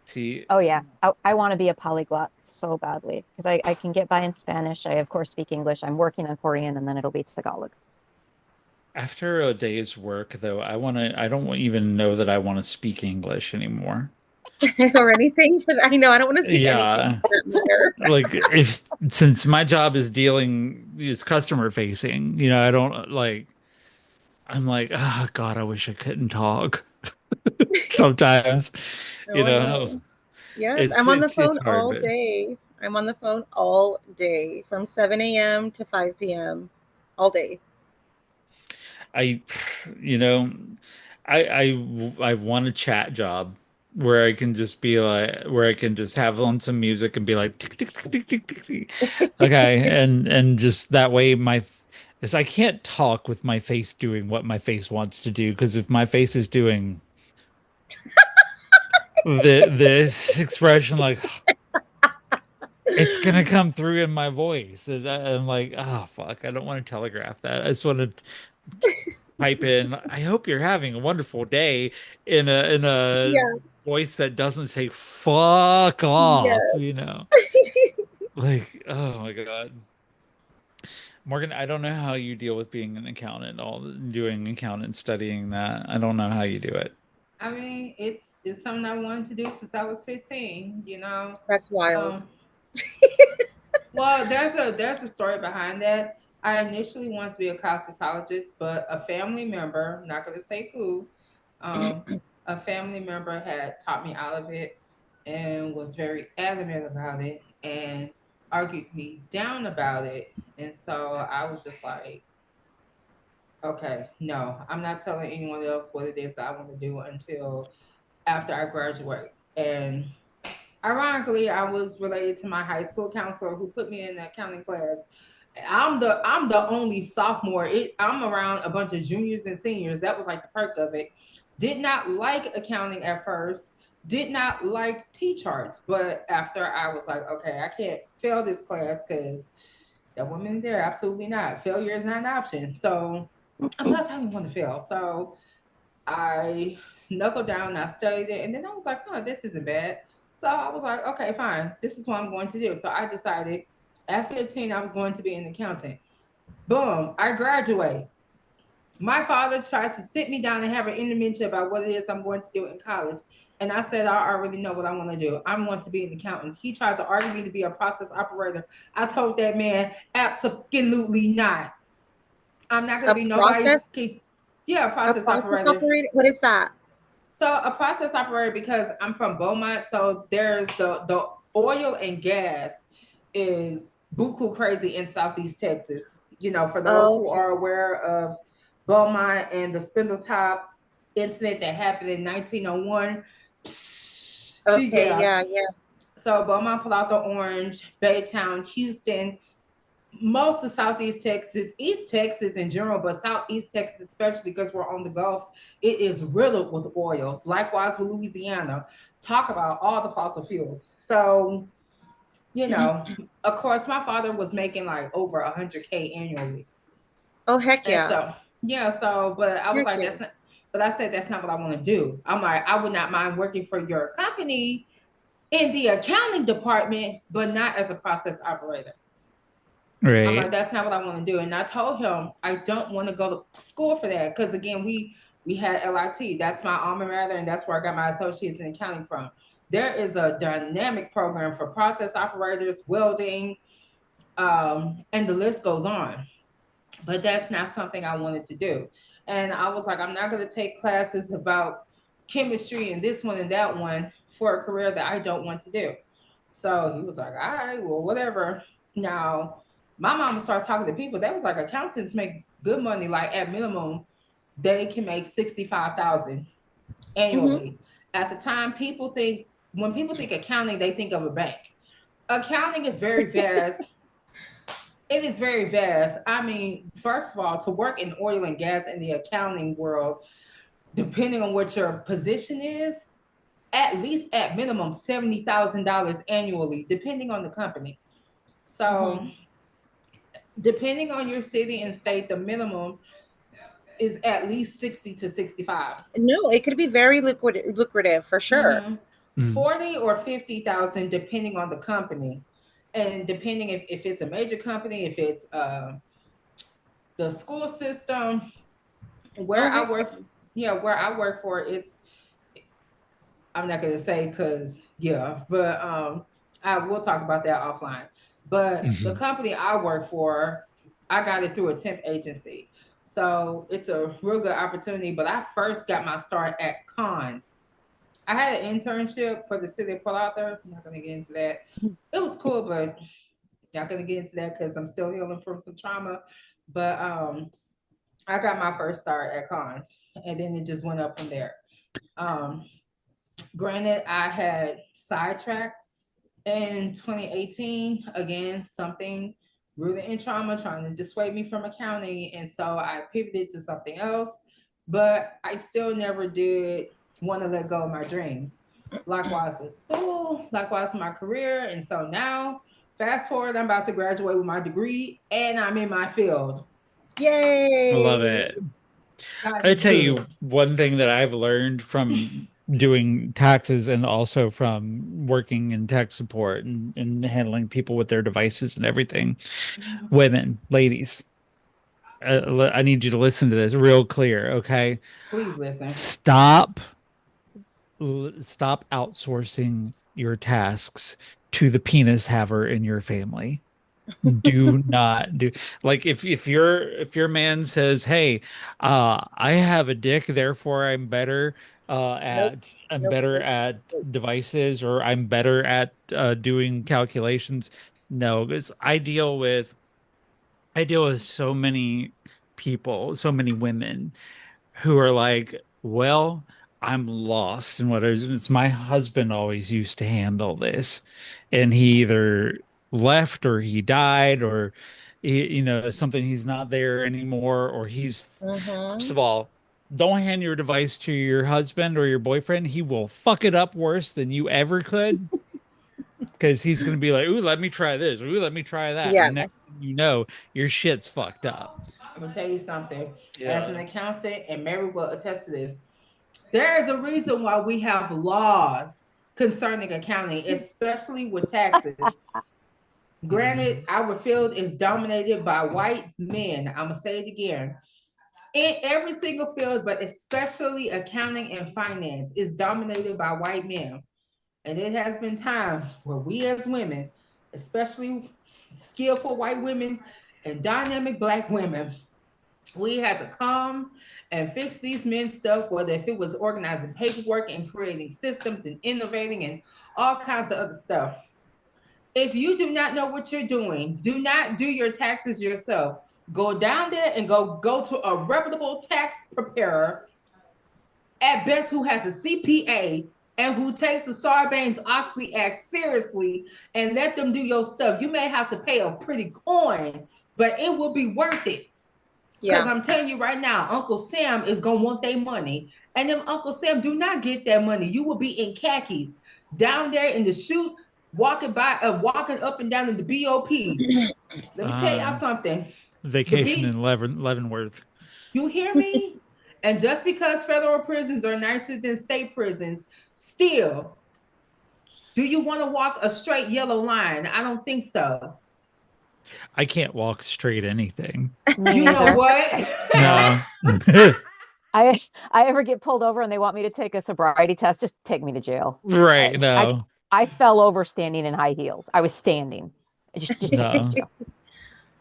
See, Oh yeah. I want to be a polyglot so badly because I can get by in Spanish. I of course speak English. I'm working on Korean and then it'll be Tagalog. after a day's work, though, I don't even know that I want to speak English anymore. Or anything for that. I know I don't want to speak anything Yeah. for that matter. Like if since my job is customer facing, I don't like I'm like, oh God, I wish I couldn't talk sometimes, you Oh know. no. Yes, I'm on the It's phone hard, all but day. I'm on the phone all day from 7 a.m. to 5 p.m. all day. I you know, I want a chat job where I can just be like where I can just have on some music and be like tick, tick, tick, tick, tick, tick, tick. Okay, and just that way is I can't talk with my face doing what my face wants to do because if my face is doing this expression like it's gonna come through in my voice and I'm like, oh fuck, I don't want to telegraph that. I just want to type in, I hope you're having a wonderful day in a Yeah, voice that doesn't say fuck off, yeah. Like, oh my God. Morgan, I don't know how you deal with being an accountant, doing accountant, studying that. I don't know how you do it. I mean, it's something I wanted to do since I was 15, you know. That's wild. Um, well, there's a story behind that. I initially wanted to be a cosmetologist, but a family member, I'm not gonna say who, um, a family member had taught me out of it and was very adamant about it and argued me down about it. And so I was just like, okay, no, I'm not telling anyone else what it is that I want to do until after I graduate. And ironically, I was related to my high school counselor who put me in that accounting class I'm the only sophomore. I'm around a bunch of juniors and seniors. That was like the perk of it. Did not like accounting at first. Did not like T charts, but after I was like, okay, I can't fail this class because that woman there, absolutely not. Failure is not an option. So, and plus, I didn't want to fail. So I knuckled down and I studied it, and then I was like, oh, this isn't bad. So I was like, okay, fine. This is what I'm going to do. So I decided at 15 I was going to be an accountant. Boom, I graduate. My father tries to sit me down and have an intervention about what it is I'm going to do in college. And I said, I already know what I want to do. I want to be an accountant. He tried to argue me to be a process operator. I told that man, absolutely not. I'm not going A to be nobody's process, key. Yeah, a process process operator. operator. What is that? So a process operator, because I'm from Beaumont, so there's the oil and gas is buku crazy in Southeast Texas. You know, for those Oh, who okay. are aware of Beaumont and the Spindletop incident that happened in 1901. Okay, Yeah. yeah, yeah. So Beaumont, Palato Orange, Baytown, Houston, most of Southeast Texas, East Texas in general, but Southeast Texas, especially because we're on the Gulf, it is riddled with oils. Likewise with Louisiana. Talk about all the fossil fuels. So, you know, of course, my father was making like over 100K annually. Oh, heck And yeah. so, yeah, so, but I was Heck like, yeah. that's not, but I said, that's not what I want to do. I'm like, I would not mind working for your company in the accounting department, but not as a process operator. I'm like, Right. that's not what I want to do. And I told him I don't want to go to school for that. Because again, we had LIT. That's my alma mater, and that's where I got my associates in accounting from. There is a dynamic program for process operators, welding, and the list goes on. But that's not something I wanted to do. And I was like, I'm not going to take classes about chemistry and this one and that one for a career that I don't want to do. So he was like, all right, well, whatever. Now, my mama started talking to people. That was like, accountants make good money. Like at minimum, they can make 65,000 Mm-hmm. annually. At the time, when people think accounting, they think of a bank. Accounting is very vast. It is very vast. I mean, first of all, to work in oil and gas in the accounting world, depending on what your position is, at least at minimum $70,000 annually, depending on the company. So, Mm-hmm. depending on your city and state, the minimum is at least 60 to 65. No, it could be very lucrative for sure. Mm-hmm. Mm. 40 or 50,000 depending on the company. And depending if it's a major company, if it's the school system, Oh, where I heck work, yeah. yeah, where I work for, it's, I'm not gonna say because yeah, but I will talk about that offline. But the Mhm. company I work for, I got it through a temp agency. So it's a real good opportunity. But I first got my start at cons. I had an internship for the city of Port Arthur. I'm not gonna get into that. It was cool, but not gonna get into that because I'm still healing from some trauma. But I got my first start at cons, and then it just went up from there. Um, Granted, I had sidetracked in 2018. Again, something rooted in trauma trying to dissuade me from accounting, and so I pivoted to something else. But I still never did want to let go of my dreams. Likewise with school, likewise with my career, and so now, fast forward, I'm about to graduate with my degree, and I'm in my field. I love Yay. it. God I is tell you good. one thing that I've learned from doing taxes and also from working in tech support and handling people with their devices and everything. Women, ladies, I need you to listen to this real clear, okay? Please listen. Stop, stop outsourcing your tasks to the penis haver in your family. Do not do like if your man says, "Hey, I have a dick, therefore Nope. I'm Nope. better Nope. at Nope. devices or I'm better at doing calculations." No, because I deal with so many people, so many women who are like, well, I'm lost in what is it's my husband always used to handle this. And he either left or he died or something he's not there anymore, or he's Mm-hmm. first of all, don't hand your device to your husband or your boyfriend. He will fuck it up worse than you ever could. Because he's going to be like, ooh, let me try this. Ooh, let me try that. Yeah. And next thing you know, your shit's fucked up. I'm gonna tell you something. As an Yeah. accountant, and Mary will attest to this, there is a reason why we have laws concerning accounting, especially with taxes. Granted, our field is dominated by white men. I'm gonna say it again. In every single field, but especially accounting and finance, is dominated by white men. And it has been times where we as women, especially skillful white women and dynamic black women, we had to come and fix these men's stuff, whether if it was organizing paperwork and creating systems and innovating and all kinds of other stuff. If you do not know what you're doing, do not do your taxes yourself. Go down there and go to a reputable tax preparer, at best who has a CPA and who takes the Sarbanes-Oxley Act seriously, and let them do your stuff. You may have to pay a pretty coin, but it will be worth it. Because Yeah. I'm telling you right now, Uncle Sam is gonna want their money. And if Uncle Sam do not get that money, you will be in khakis down there in the chute, walking up and down in the BOP. Let me tell y'all something. Vacation in Leavenworth. You hear me? And just because federal prisons are nicer than state prisons, still, do you want to walk a straight yellow line? I don't think so. I can't walk straight anything. Me You know neither. what? No. I ever get pulled over and they want me to take a sobriety test, just take me to jail. Right. No. I fell over standing in high heels. I was standing. Just take me to No. jail.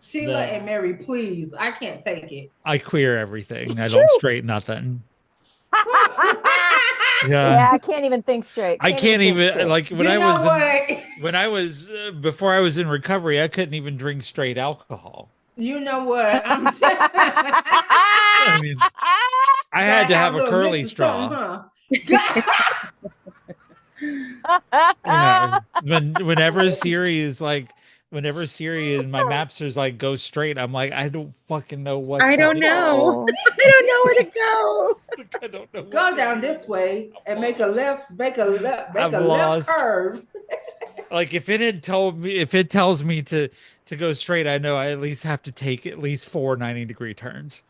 Sheila No. and Mary, please. I can't take it. I queer everything. I don't straight nothing. Yeah, Yeah. I can't even think straight. I can't think even straight. like when You I know was what? when I was before I was in recovery, I couldn't even drink straight alcohol. You know what? I'm I mean, I had to have a little curly mix of straw. something, huh? Yeah. Whenever Siri in my maps is like go straight, I'm like, I don't fucking know what I to don't do. know. I don't know where to go. I don't know. Go down this way and make a left curve. Like if it tells me to go straight, I know I at least have to take at least 4 90-degree turns.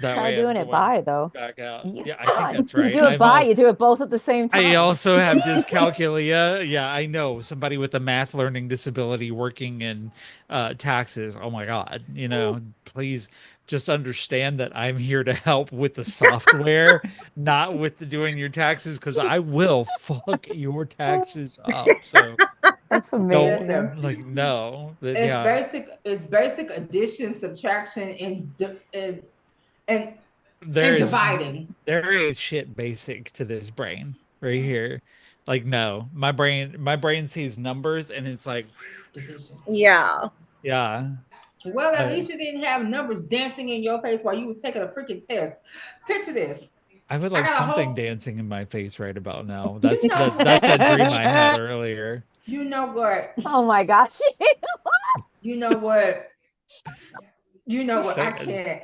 That Try way doing I'm it going by though. back out. You- Yeah, I think that's right. You do it by, you do it both at the same time. I also have dyscalculia. Yeah, I know somebody with a math learning disability working in taxes. Oh my God. Please just understand that I'm here to help with the software, not with the doing your taxes, because I will fuck your taxes up. So That's amazing. Listen, like no. it's Yeah. basic addition, subtraction, and There is dividing. there is shit basic to this brain right here. Like no, my brain sees numbers and it's like, Yeah. yeah. Well, at least you didn't have numbers dancing in your face while you was taking a freaking test. Picture this. I would I like got a something whole- dancing in my face right about now. You know That's that dream I had earlier. You know what? Oh my gosh. You know what? You know Just what? I saying. can't.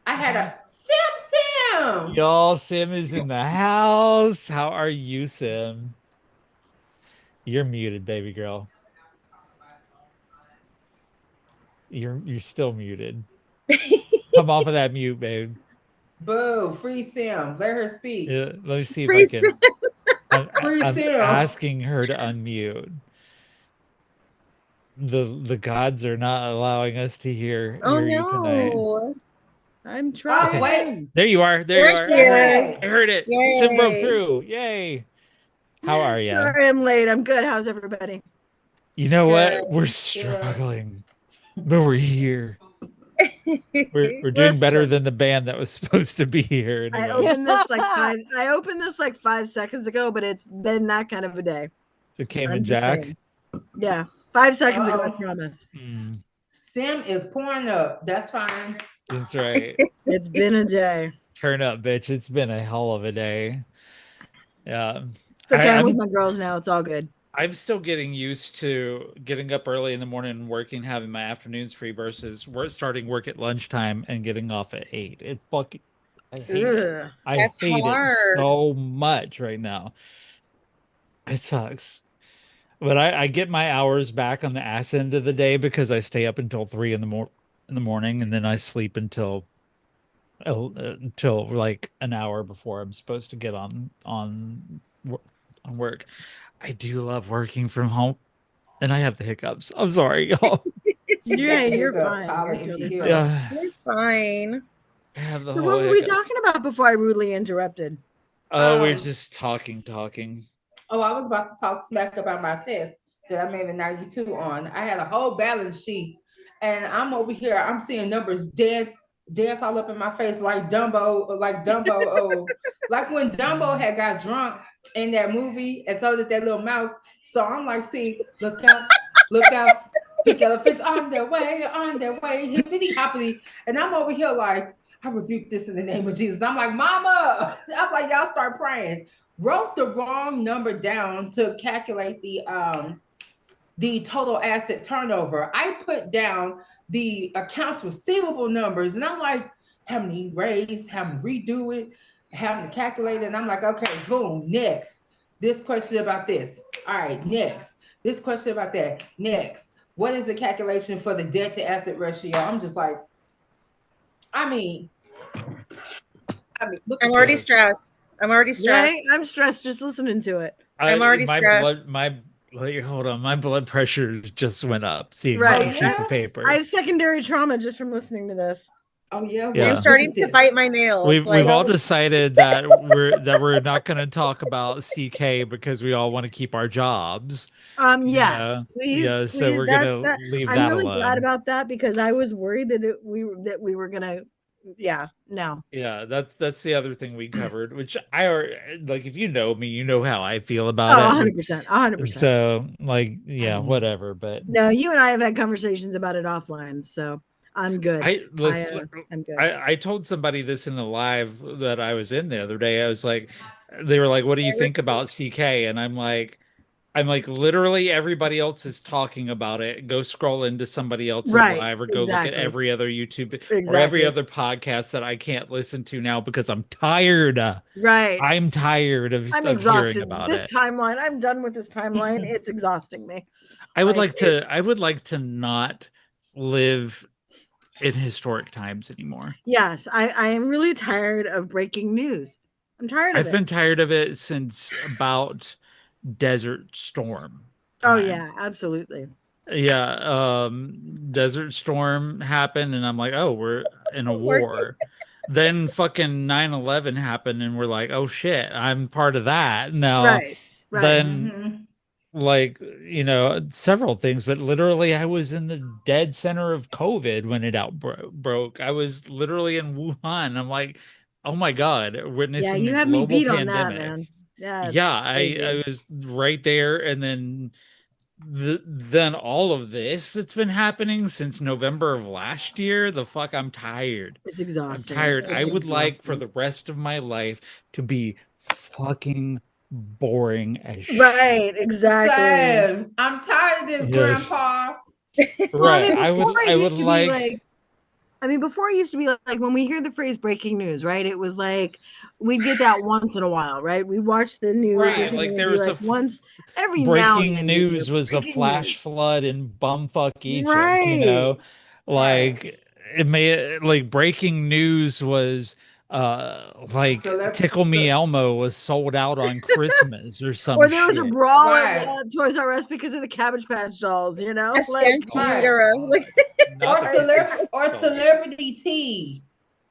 I had a Sim. Y'all, Sim is in the house. How are you, Sim? You're muted, baby girl. You're still muted. Come off of that mute, babe. Boo, free Sim. Let her speak. Yeah, let me see if Free I can. Free I'm Sim. asking her to unmute. The gods are not allowing us to hear Oh you tonight. no. I'm Oh, trying. wait. There you are. There you are. There she I heard it. Yay. Sim broke through. Yay. How are you? Sorry I'm late. I'm good. How's everybody? You know what? Good. We're struggling, but we're here. We're doing better Listen. than the band that was supposed to be here. I Anyway. opened this like 5 seconds ago, but it's been that kind of a day. So Cam I'm and just Jack. saying. Yeah. 5 seconds ago, I Uh-oh. promise. Mm, Sim is pouring up. That's fine. that's right. It's been a day. Turn up, bitch. It's been a hell of a day. Yeah. It's okay. I'm I'm- with my girls now. It's all good. I'm still getting used to getting up early in the morning and working, having my afternoons free versus starting work at lunchtime and getting off at 8. I hate it. Ugh. I That's hate it hard. so much right now. It sucks. But I get my hours back on the ass end of the day because I stay up until 3 in the morning, and then I sleep until like an hour before I'm supposed to get on work. I do love working from home, and I have the hiccups. I'm sorry, y'all. She Yeah, got the you're hiccups. fine. Holla You're if you totally hear fine. them. Yeah, You're fine. I have the So whole what were we hiccups. talking about before I rudely interrupted? Oh, we're Um, just talking. Oh, I was about to talk smack about my test that I made a 92 on. I had a whole balance sheet, and I'm over here. I'm seeing numbers dance all up in my face like Dumbo, like Dumbo. Oh, like when Dumbo had got drunk in that movie, and so did that little mouse. So I'm like, see, look out, pink elephants on their way, hippity hoppity, and I'm over here like. I rebuke this in the name of Jesus. I'm like, Mama. I'm like, y'all start praying. Wrote the wrong number down to calculate the total asset turnover. I put down the accounts receivable numbers, and I'm like, having to erase, having to redo it, having to calculate it. And I'm like, okay, boom, next. This question about this. All right, next. This question about that. Next. What is the calculation for the debt to asset ratio? I'm just like, I mean, look I'm at already this. stressed. I'm already stressed. Right? I'm stressed just listening to it. I'm already stressed. Hold on, my blood pressure just went up. Seeing Right. that sheet of paper. I have secondary trauma just from listening to this. Oh yeah, Yeah. I'm starting to bite my nails. We've all decided that we're not going to talk about CK because we all want to keep our jobs. Yes, please. Yeah, so please, we're that's gonna that. leave I'm that really alone. glad about that because I was worried that we were gonna. Yeah, no. Yeah, that's the other thing we covered, which like. If you know me, you know how I feel Oh, about it. 100%, 100%. So, like, yeah, whatever. But no, you and I have had conversations about it offline, so I'm good. I'm good. I told somebody this in the live that I was in the other day. I was like, they were like, "What do you think about CK?" And I'm like, literally everybody else is talking about it. Go scroll into somebody else's live or go look at every other YouTube or every other podcast that I can't listen to now because I'm tired. Right. I'm tired of exhausted. hearing about this it. timeline. I'm done with this timeline. It's exhausting me. I would like to not live in historic times anymore. Yes, I am really tired of breaking news. I'm tired of it. I've been tired of it since about Desert Storm. Oh yeah, absolutely. Yeah, Desert Storm happened and I'm like, "Oh, we're in a war." Then fucking 9/11 happened and we're like, "Oh shit, I'm part of that." Now, right. Then like, several things, but literally I was in the dead center of COVID when it broke. I was literally in Wuhan. I'm like, "Oh my God, witnessing you a have me global beat on pandemic." that, man. Yeah, Yeah, it's I was right there, and then then all of this that's been happening since November of last year. The fuck, I'm tired. It's exhausting. I'm tired. It's I would like for exhausting. the rest of my life to be fucking boring as shit. Right, exactly. Same. I'm tired of this, Yes. Grandpa. Right. I would like. I mean, before it used to be like when we hear the phrase breaking news, right? It was like we'd get that once in a while, right? We watch the news, or Right, something, like and there it'd be was like once every now and breaking then. news was a breaking flash news. flood in bumfuck Egypt, Right. like it may like breaking news was like Tickle Me Elmo was sold out on Christmas or some Or there was a shit. brawl at Toys R Us because of the Cabbage Patch Dolls, you know? A stampede or celebrity tea.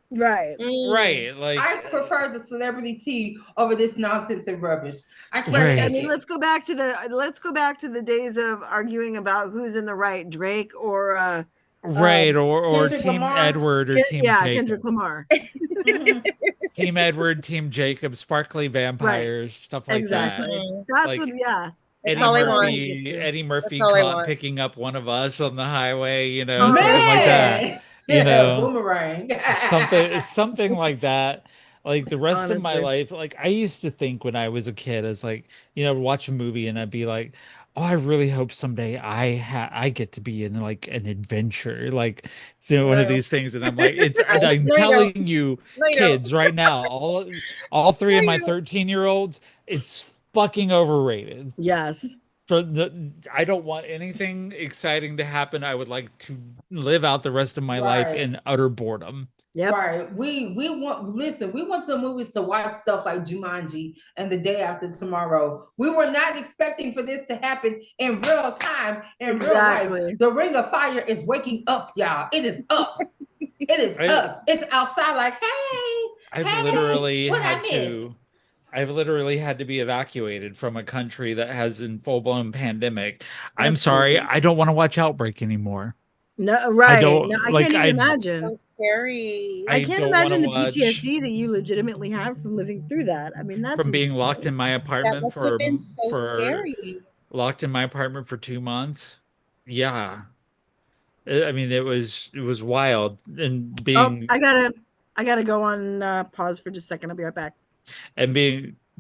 Right. Right. Like I prefer the celebrity tea over this nonsense and rubbish. I can't I take mean, it. let's go back to the days of arguing about who's in the right, Drake or right, or Kendrick Team Lamar. Edward or Team Jacob. Kendrick Lamar. Team Edward, Team Jacob, sparkly vampires, stuff like that. That's like, what, yeah. Eddie Murphy caught picking up one of us on the highway, something like that. Boomerang. something like that. Like the rest of my Honestly. life, like I used to think when I was a kid, as like, watch a movie and I'd be like, oh, I really hope someday I get to be in like an adventure, like one of No. these things. And I'm like, No, I'm no, you don't. telling you, No, you don't. kids, right now, all three No, of my you don't. 13-year-olds, it's fucking overrated. Yes. I don't want anything exciting to happen. I would like to live out the rest of my life Right. in utter boredom. Yep. Right. We went to the movies to watch stuff like Jumanji and The Day After Tomorrow. We were not expecting for this to happen in real time, in real life. Exactly. The Ring of Fire is waking up, y'all. It is up. It is I- up. It's outside like, hey, I've hey, literally what I had missed? to I've literally had to be evacuated from a country that has in full-blown pandemic. I'm sorry, Absolutely. I don't want to watch Outbreak anymore. No, I right. don't No, I like can't even imagine. So scary. I I can't don't want to imagine the watch PTSD that you legitimately have from living through that. I mean, that's from being locked insane. in my That apartment must have for been so for scary. locked in my apartment for 2 months. Yeah. I mean, it was wild and Oh, being I gotta go on pause for just a second. I'll be right back. and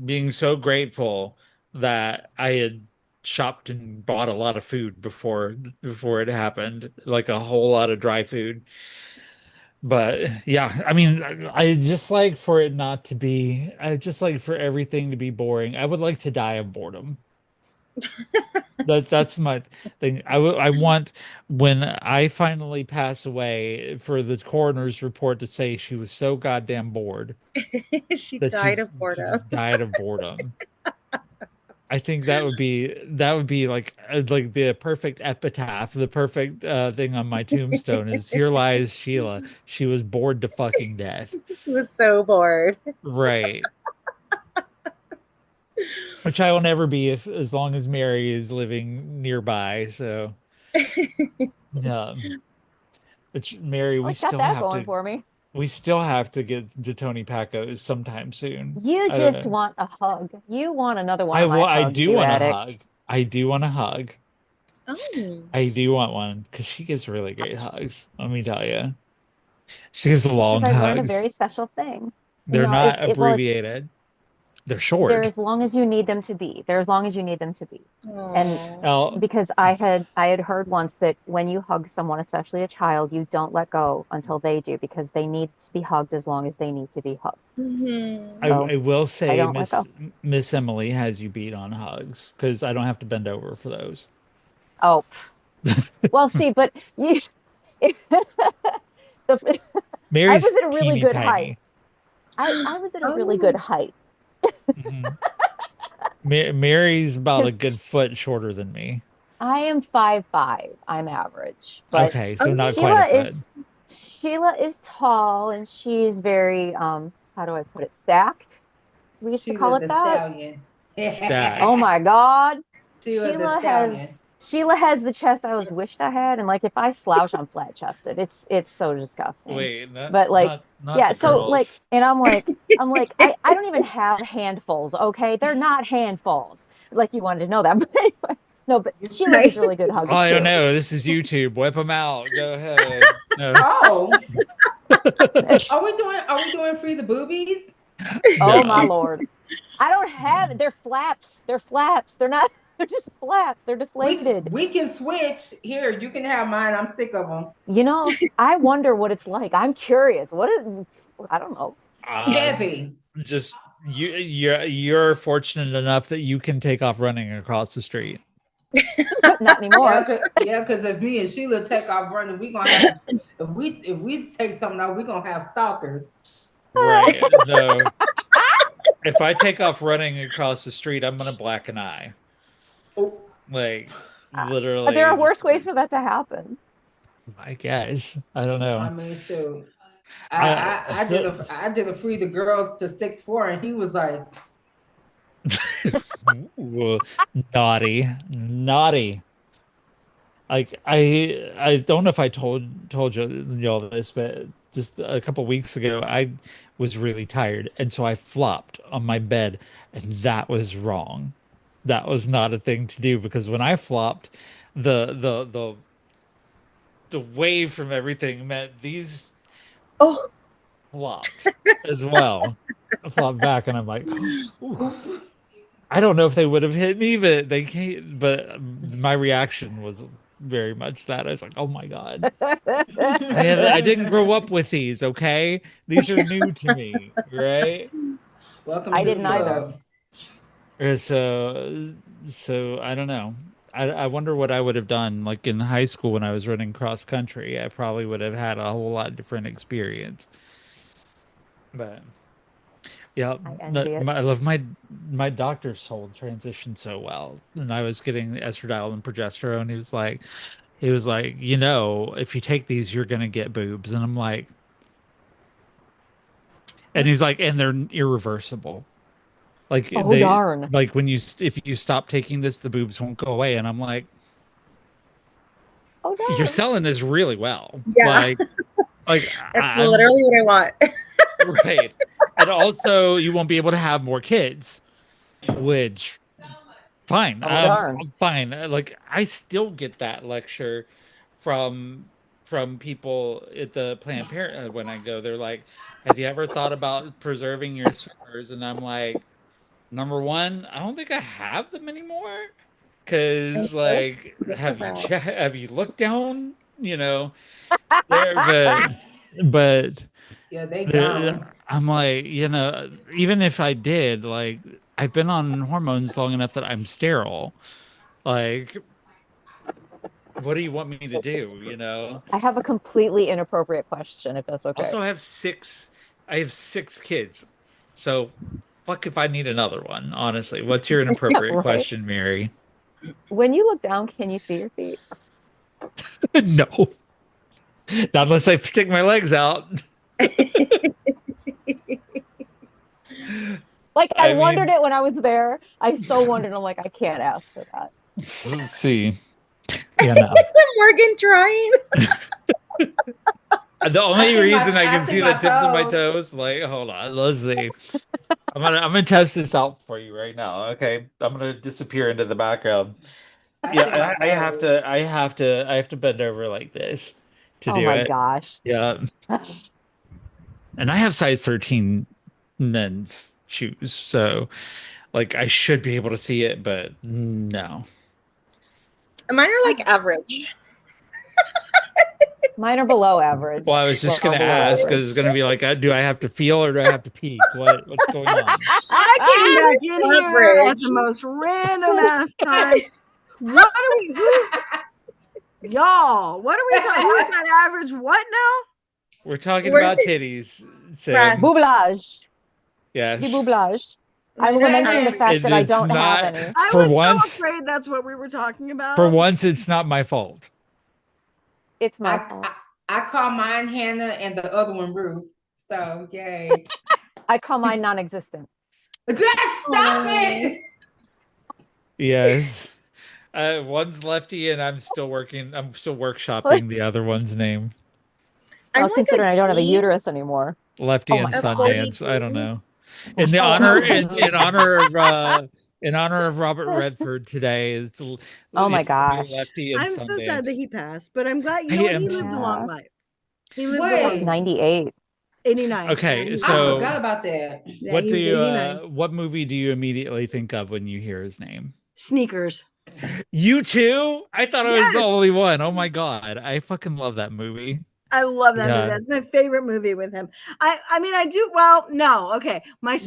being so grateful that I had shopped and bought a lot of food before it happened, like a whole lot of dry food. But yeah, I mean, I just like for it not to be, I just like for everything to be boring. I would like to die of boredom. That's my thing. I want when I finally pass away for the coroner's report to say she was so goddamn bored She that she died of she boredom. just died of boredom. I think that would be like the perfect epitaph, the perfect thing on my tombstone is here lies Sheila. She was bored to fucking death. She was so bored. Right. Which I will never be if as long as Mary is living nearby. So yeah. Which Mary, Well, it's got that going for me. we still have to get to Tony Paco's sometime soon. You I don't just know. want a hug. You want another one of my I hugs, do you want a addict. hug. I do want a hug. Oh. I do want one because she gives really great hugs. Let me tell you. She gives Because long I've learned a hugs. very special thing. They're No, not well, it's abbreviated. They're they're short. as long as you need them to be. They're as long as you need them to be. And Aw. Now, because I had heard once that when you hug someone, especially a child, you don't let go until they do because they need to be hugged as long as they need to be hugged. Mhm. So I will I say don't let go. Miss Emily has you beat on hugs because I don't have to bend over for those. Oh, well, see, but you, the, I Mary's was at a really teeny good height. tiny. I was at a really good Oh. height Mhm. Mary's about a because good foot shorter than me. I am 5'5". I'm average, but Okay, so not Oh. quite a Sheila foot. is Sheila is tall and she's very how do I put it, stacked. We used to call Sheila it the that. Stallion. Oh Stacked. my God. Sheila the Sheila Stallion. has Sheila has the chest I always wished I had, and like if I slouch, I'm flat chested. It's so disgusting. Wait, But like, not yeah, the so like, girls. and I'm like, I don't even have handfuls, okay? They're not handfuls. Like you wanted to know that, but anyway, no, but Sheila gives really good Oh, hugs I don't too. know. This is YouTube. Whip them out. Go ahead. No, Oh, are we doing free the boobies? Oh my no. Lord. I don't have it. They're flaps. They're flaps. They're not, they're just flaps. They're We deflated. we can switch. Here, you can have mine. I'm sick of them. I wonder what it's like. I'm curious. I don't know. Uh, Heavy. just you're fortunate enough that you can take off running across the street. Not Yeah, anymore. because if me and Sheila take off running, we gonna have if we take something out, we gonna have stalkers. Right. No. If I take off running across the street, I'm gonna black an eye. Oh, Like There literally are worse just ways for that to happen. I guess. I don't I know. mean, shoot. I I did a free the girls to 6'4", and he was like, Ooh, naughty. Naughty. Like I don't know if I told y'all this, but just a couple weeks ago I was really tired and so I flopped on my bed and that was wrong. That was not a thing to do because when I flopped, the the the wave from everything meant these Oh. flopped as well. I flopped back, and I'm like, ooh. I don't know if they would have hit me, but they can't. But my reaction was very much that I was like, "Oh my God, I didn't grow up with these. Okay, these are new to me, right?" Welcome I to the didn't either. club. So I don't know. I wonder what I would have done like in high school when I was running cross country. I probably would have had a whole lot different experience. But yeah, I envy it. I love my doctor sold transition so well, and I was getting estradiol and progesterone. He was like, if you take these, you're gonna get boobs, and I'm like, and he's like, and they're irreversible. Like Oh darn. like when if you stop taking this, the boobs won't go away, and I'm like, Oh you're darn. selling this really well, Yeah. like That's I'm literally what I want. right, and also you won't be able to have more kids, which. Fine. Oh darn. I'm fine. Like I still get that lecture from people at the Planned Parenthood when I go. They're like, "Have you ever thought about preserving your swimmers?" And I'm like, number one, I don't think I have them anymore. And 'Cause sis, like, look at that. have you looked down? There, but Yeah, they gone. I'm like, even if I did, like, I've been on hormones long enough that I'm sterile. Like, what do you want me to do? I have a completely inappropriate question, if that's okay. Also, I have six kids. So, fuck if I need another one, honestly. What's your Yeah, inappropriate right. question, Mary? When you look down, can you see your feet? No, not unless I stick my legs out. Like I I wondered mean, it when I was there. I so wondered. I'm like, I can't ask for that. let's see. Yeah, no. Morgan trying. The only reason I can see see the my tips of my toes. toes, like, hold on, let's see. I'm gonna test this out for you right now. Okay, I'm gonna disappear into the background. I see my Yeah, toes. I have to bend over like this to Oh do my it. gosh. Yeah, and I have size 13 men's shoes, so like I should be able to see it, but no. Mine are like average. Mine are below average. Well, I was just Well gonna below ask average. because it's gonna be like, do I have to feel or do I have to peek? What's going on? I came back in here at Average. the most random ass time. What are we? Y'all, what are we talking? Who's got average? What now? We're talking We're- about titties, Breast. Sam. Boublage. The Yes. boublage. I will mention the fact that I It's don't have not any. I for was once. so afraid that's what we were talking about. For once, it's not my fault. It's my fault. I call mine Hannah and the other one Ruth. So yay. I call mine non-existent. Just stop it. Yes. One's lefty, and I'm still workshopping the other one's name. I'm Well, like considering I don't have a D. uterus anymore. Lefty Oh and my A God. Sundance. I don't 42. know. In the Oh, honor, my in honor of Robert Redford today, Oh my it's gonna be gosh. Lefty and I'm so sad that Sundance. he passed, but I'm glad I you know what, am he lived a long Yeah. life. He lived a Wait. long He's life. 98. 89. Okay, Yeah, he was I so- forgot about that. Yeah, What he do was you 89. what movie do you immediately think of when you hear his name? Sneakers. You too? I thought I was the Yes. only one. Oh my God. I fucking love that movie. I love that Yeah. movie. That's my favorite movie with him. I mean, I do. Well, no, okay. My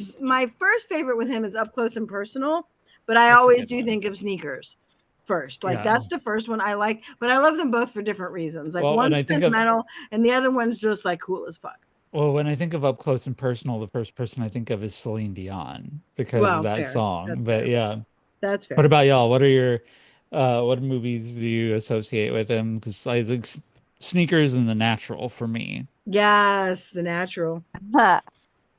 first favorite with him is Up Close and Personal, but I That's a always good do one. think of Sneakers first. Like Yeah. that's the first one I like, but I love them both for different reasons. Like Well, when one's I think of- sentimental, and the other one's just like cool as fuck. Well, when I think of Up Close and Personal, the first person I think of is Celine Dion because Well, of that fair. song. That's But fair. yeah. That's fair. What about y'all? What are your what movies do you associate with him? Because I think Sneakers and The Natural for me. Yes, The Natural.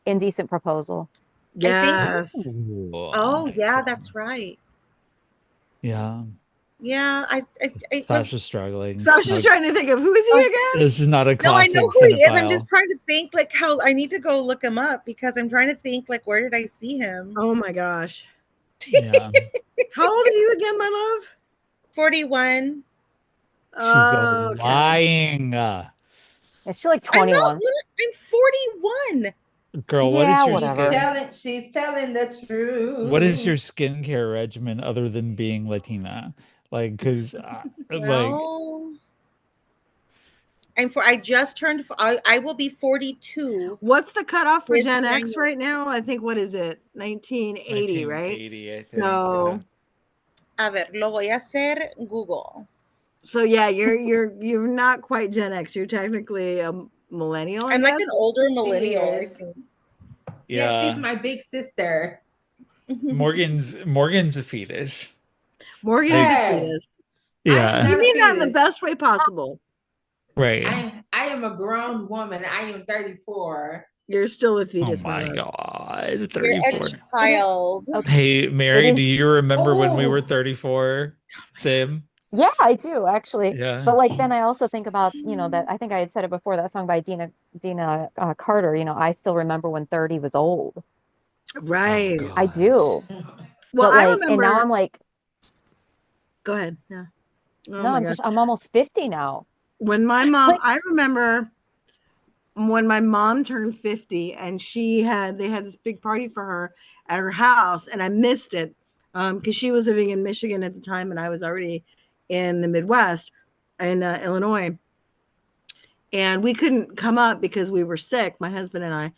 Indecent Proposal. Yes. Oh yeah, that's right. Yeah. Yeah, I Sasha's struggling. Sasha's trying to think of who is he again? This is not a No, I classic know who he is. I'm cinephile. just trying to think like how I need to go look him up because I'm trying to think like where did I see him? Oh my gosh. Yeah. How old are you again, my love? 41. She's Oh, okay. lying. Yeah, Is she like I'm not. 21? I'm 41. Girl, what Yeah, is your whatever. She's telling the truth. what is your skincare regimen other than being Latina? Like, because like, Well, I just turned. I will be 42. What's the cutoff for This Gen X January. right now? I think, what is it? 1980, right? 1980, I think. So, A ver, lo voy a hacer Google. so yeah, you're not quite Gen X. You're technically a millennial, I I'm like guess. an older She millennial. I is. think. Yeah, Yeah. she's my big sister. Morgan's a fetus. Morgan's Hey. a fetus. I am Yeah. not You a mean that in the fetus. best way possible. Right. I am a grown woman. I am 34. You're still a Oh fetus, my my love. God. You're 34. a child. Hey, Mary, It do is- you remember when we Oh. were 34? Same. Yeah, I do actually. Yeah. But like then I also think about, that I think I had said it before, that song by Dina Carter, I still remember when 30 was old. Right. Oh, I God. do. Well, But I like, and now remember. I'm like, Go ahead. Yeah. Oh no, my gosh. I'm almost 50 now. When my mom, Like, I remember when my mom turned 50 and they had this big party for her at her house, and I missed it because she was living in Michigan at the time and I was already in the Midwest in Illinois, and we couldn't come up because we were sick, my husband and I.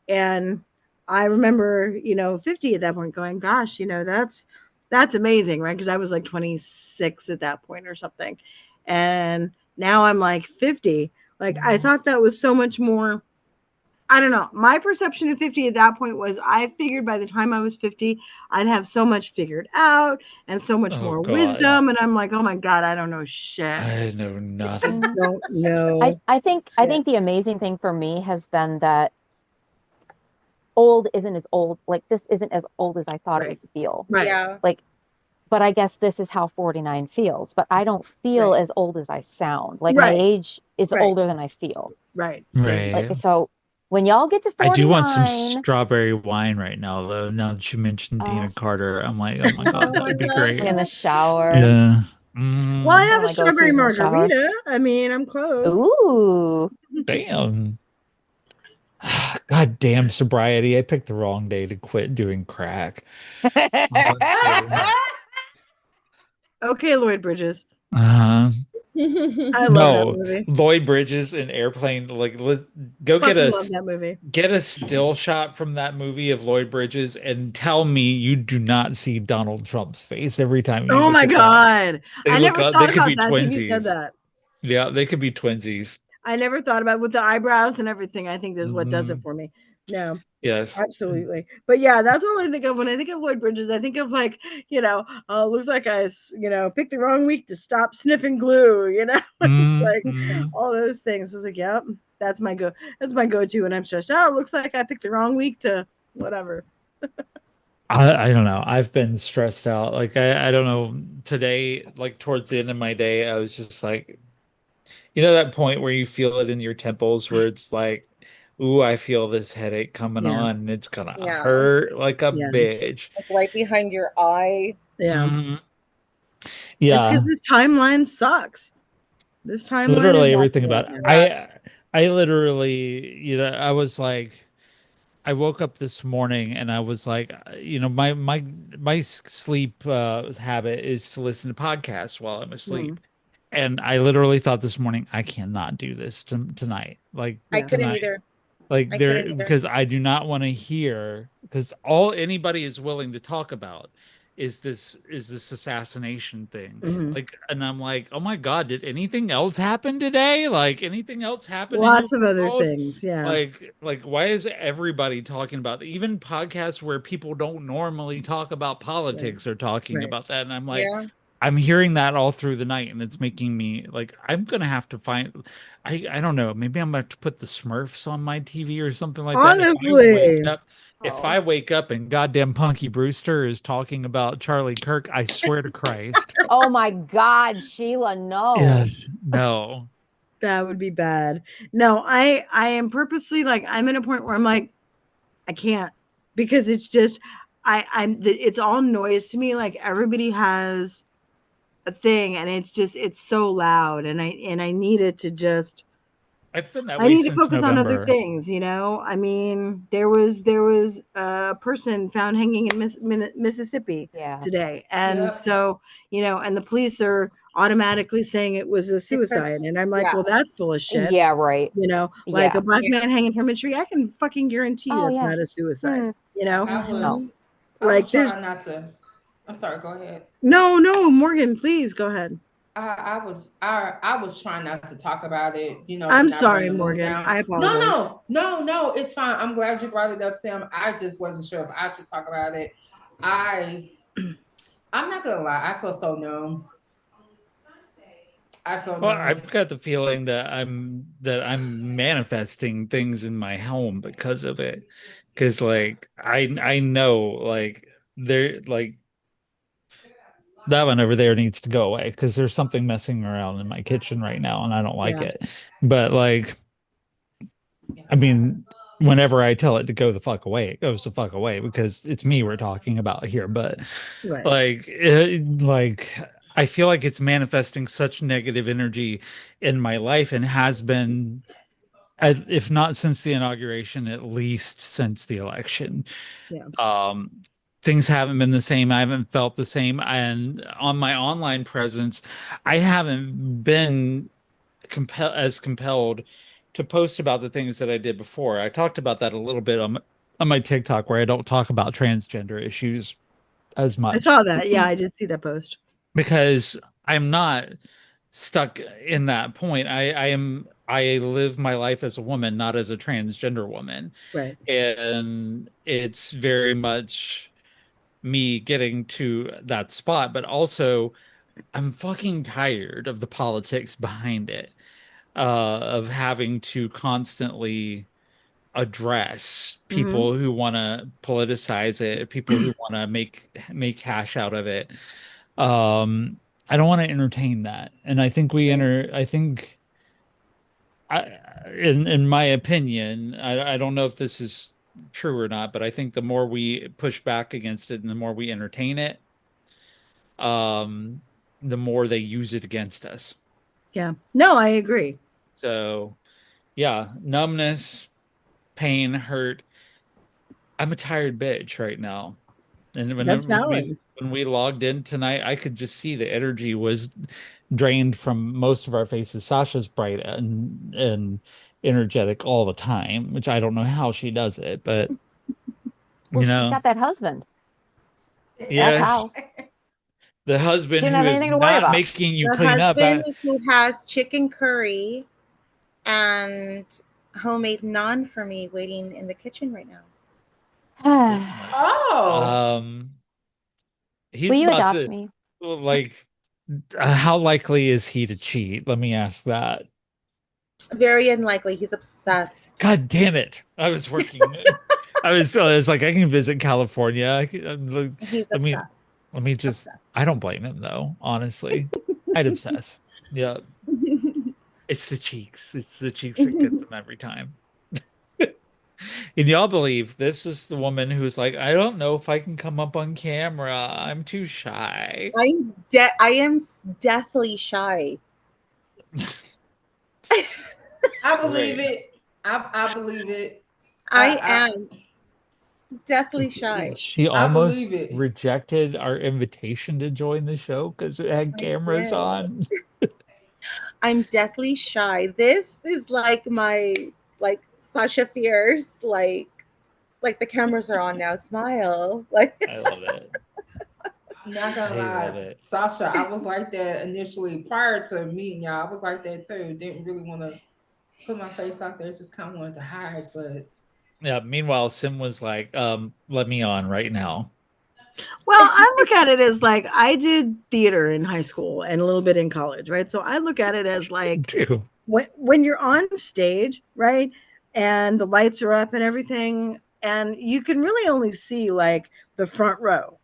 And I remember 50 at that point, going, gosh, that's amazing, right? Because I was like 26 at that point or something, and now I'm like 50. Like, I thought that was so much more. I don't know. My perception of 50 at that point was, I figured by the time I was 50, I'd have so much figured out and so much Oh, more God. wisdom. And I'm like, oh my God, I don't know shit. I know I nothing. don't know. I think the amazing thing for me has been that old isn't as old, like this isn't as old as I thought it Right. would feel. Right. Yeah. Like, but I guess this is how 49 feels, but I don't feel Right. as old as I sound. Like Right. my age is Right. older than I feel. Right. Same. Right. Like, so when y'all get to I do want some 49, strawberry wine right now, though. Now that you mentioned Dina Carter, I'm like, oh my God, that Oh, I would be love great. in the that. shower, Yeah. Well, I one have of a my strawberry go-tos in the shower. margarita. I mean, I'm close. Ooh. Damn. God damn sobriety. I picked the wrong day to quit doing crack. Honestly. Okay, Lloyd Bridges. Uh-huh. I love that No, movie. Lloyd Bridges in Airplane. Like, go Fucking love that movie. get a still shot from that movie of Lloyd Bridges and tell me you do not see Donald Trump's face every time you Oh look my at that. God. They I look never up, thought they could about be that until you said twinsies. that. Yeah, they could be twinsies. I never thought about it with the eyebrows and everything. I think this is what does it Mhm. for me. No, Yes. absolutely. But yeah, that's all I think of when I think of Lloyd Bridges. I think of like, looks like picked the wrong week to stop sniffing glue. It's like Mhm. all those things. I was like, yep, that's my go-to when I'm stressed out. It looks like I picked the wrong week to whatever. I don't know. I've been stressed out. Like I don't know. Today, like towards the end of my day, I was just like, that point where you feel it in your temples where it's like, ooh, I feel this headache coming Yeah. on and it's gonna Yeah. hurt like a Yeah. bitch. Like right behind your eye. Yeah. Mhm. It's Yeah. because this timeline sucks. This timeline Literally is everything awful. about it. Yeah. I literally, I was like, I woke up this morning and I was like, my sleep habit is to listen to podcasts while I'm asleep. And I literally thought this morning, I cannot do this tonight. Like I Yeah. couldn't tonight. either. Like I there, couldn't either. because I do not want to hear, because all anybody is willing to talk about is this assassination thing. Mhm. Like, and I'm like, oh my God, did anything else happen today? Like anything else happen in the Lots of other world? things. Yeah. Like why is everybody talking about even podcasts where people don't normally talk about politics or talking Right. about that? And I'm like, Yeah. I'm hearing that all through the night, and it's making me like I'm gonna have to find. I don't know. Maybe I'm gonna have to put the Smurfs on my TV or something like that. Honestly. If Oh. I wake up and goddamn Punky Brewster is talking about Charlie Kirk, I swear to Christ. Oh my God, Sheila, no. Yes. No. That would be bad. No, I am purposely like, I'm at a point where I'm like, I can't, because it's just it's all noise to me. Like, everybody has a thing and it's so loud, and I need it to just I've been that I way need to since focus on other November. things, you know. I mean, there was a person found hanging in Mississippi Yeah. today, and Yep. so and the police are automatically saying it was a suicide, and I'm like, yeah. well, that's full of shit. Yeah, right. Like Yeah. a black man hanging from a tree, I can fucking guarantee Oh, that's yeah. not a suicide. You know, I No. was I like was there's trying not to. I'm sorry. Go ahead. no, Morgan, please go ahead. I was trying not to talk about it, to I'm not bring sorry, the mood Morgan. down. I No, apologize. no, it's fine. I'm glad you brought it up, Sam. I just wasn't sure if I should talk about it. I'm not gonna lie, I feel so numb. I feel Well, numb. I've got the feeling that I'm manifesting things in my home because of it. Because like I know like there like that one over there needs to go away because there's something messing around in my kitchen right now and I don't like Yeah. it. But like I mean, whenever I tell it to go the fuck away, it goes the fuck away because it's me we're talking about here. But Right. like I feel like it's manifesting such negative energy in my life and has been, if not since the inauguration, at least since the election. Yeah. Things haven't been the same. I haven't felt the same. And on my online presence, I haven't been compelled to post about the things that I did before. I talked about that a little bit on my TikTok where I don't talk about transgender issues as I much saw that. Yeah, I did see that post. because I'm not stuck in that point. I live my life as a woman, not as a transgender woman. Right. And it's very much me getting to that spot, but also I'm fucking tired of the politics behind it, of having to constantly address Mm-hmm. people who want to politicize it, people who want to make cash out of it. I don't want to entertain that. And I think I think in my opinion, I don't know if this is true or not, but I think the more we push back against it and the more we entertain it, um, the more they use it against us. Yeah. No, I agree. So yeah, numbness, pain, hurt. I'm a tired bitch right now. And That's valid. when we logged in tonight, I could just see the energy was drained from most of our faces. Sasha's bright and energetic all the time, which I don't know how she does it, but Well, you she's know, got that husband. That's yes, how. the She husband didn't who have is anything to worry not about. making you The clean up. husband who has chicken curry and homemade naan for me waiting in the kitchen right now. Oh, Will He's you about adopt to me? like how likely is he to cheat? Let me ask that. Very unlikely. He's obsessed. God damn it. I was working. I was like, I can visit California. He's Let me obsessed. let me just Obsessed. I don't blame him though, honestly. I'd obsess. Yeah. It's the cheeks. It's the cheeks that get them every time. And y'all believe this is the woman who's like, I don't know if I can come up on camera. I'm too shy. I am deathly shy. I believe Right. it. I believe it. I I am deathly shy. She I almost believe it. rejected our invitation to join the show because it had I cameras did. on. I'm deathly shy. This is like my Sasha Fierce, like the cameras are on now. Smile. Like I love it. Not gonna I love lie, it. Sasha, I was like that initially prior to meeting y'all. I was like that too. Didn't really want to put my face out there, just kind of wanted to hide. But Yeah. Meanwhile, Sim was like, let me on right now. Well, I look at it as like I did theater in high school and a little bit in college, right? So I look at it as like Too. when you're on stage, right? And the lights are up and everything, and you can really only see like the front row,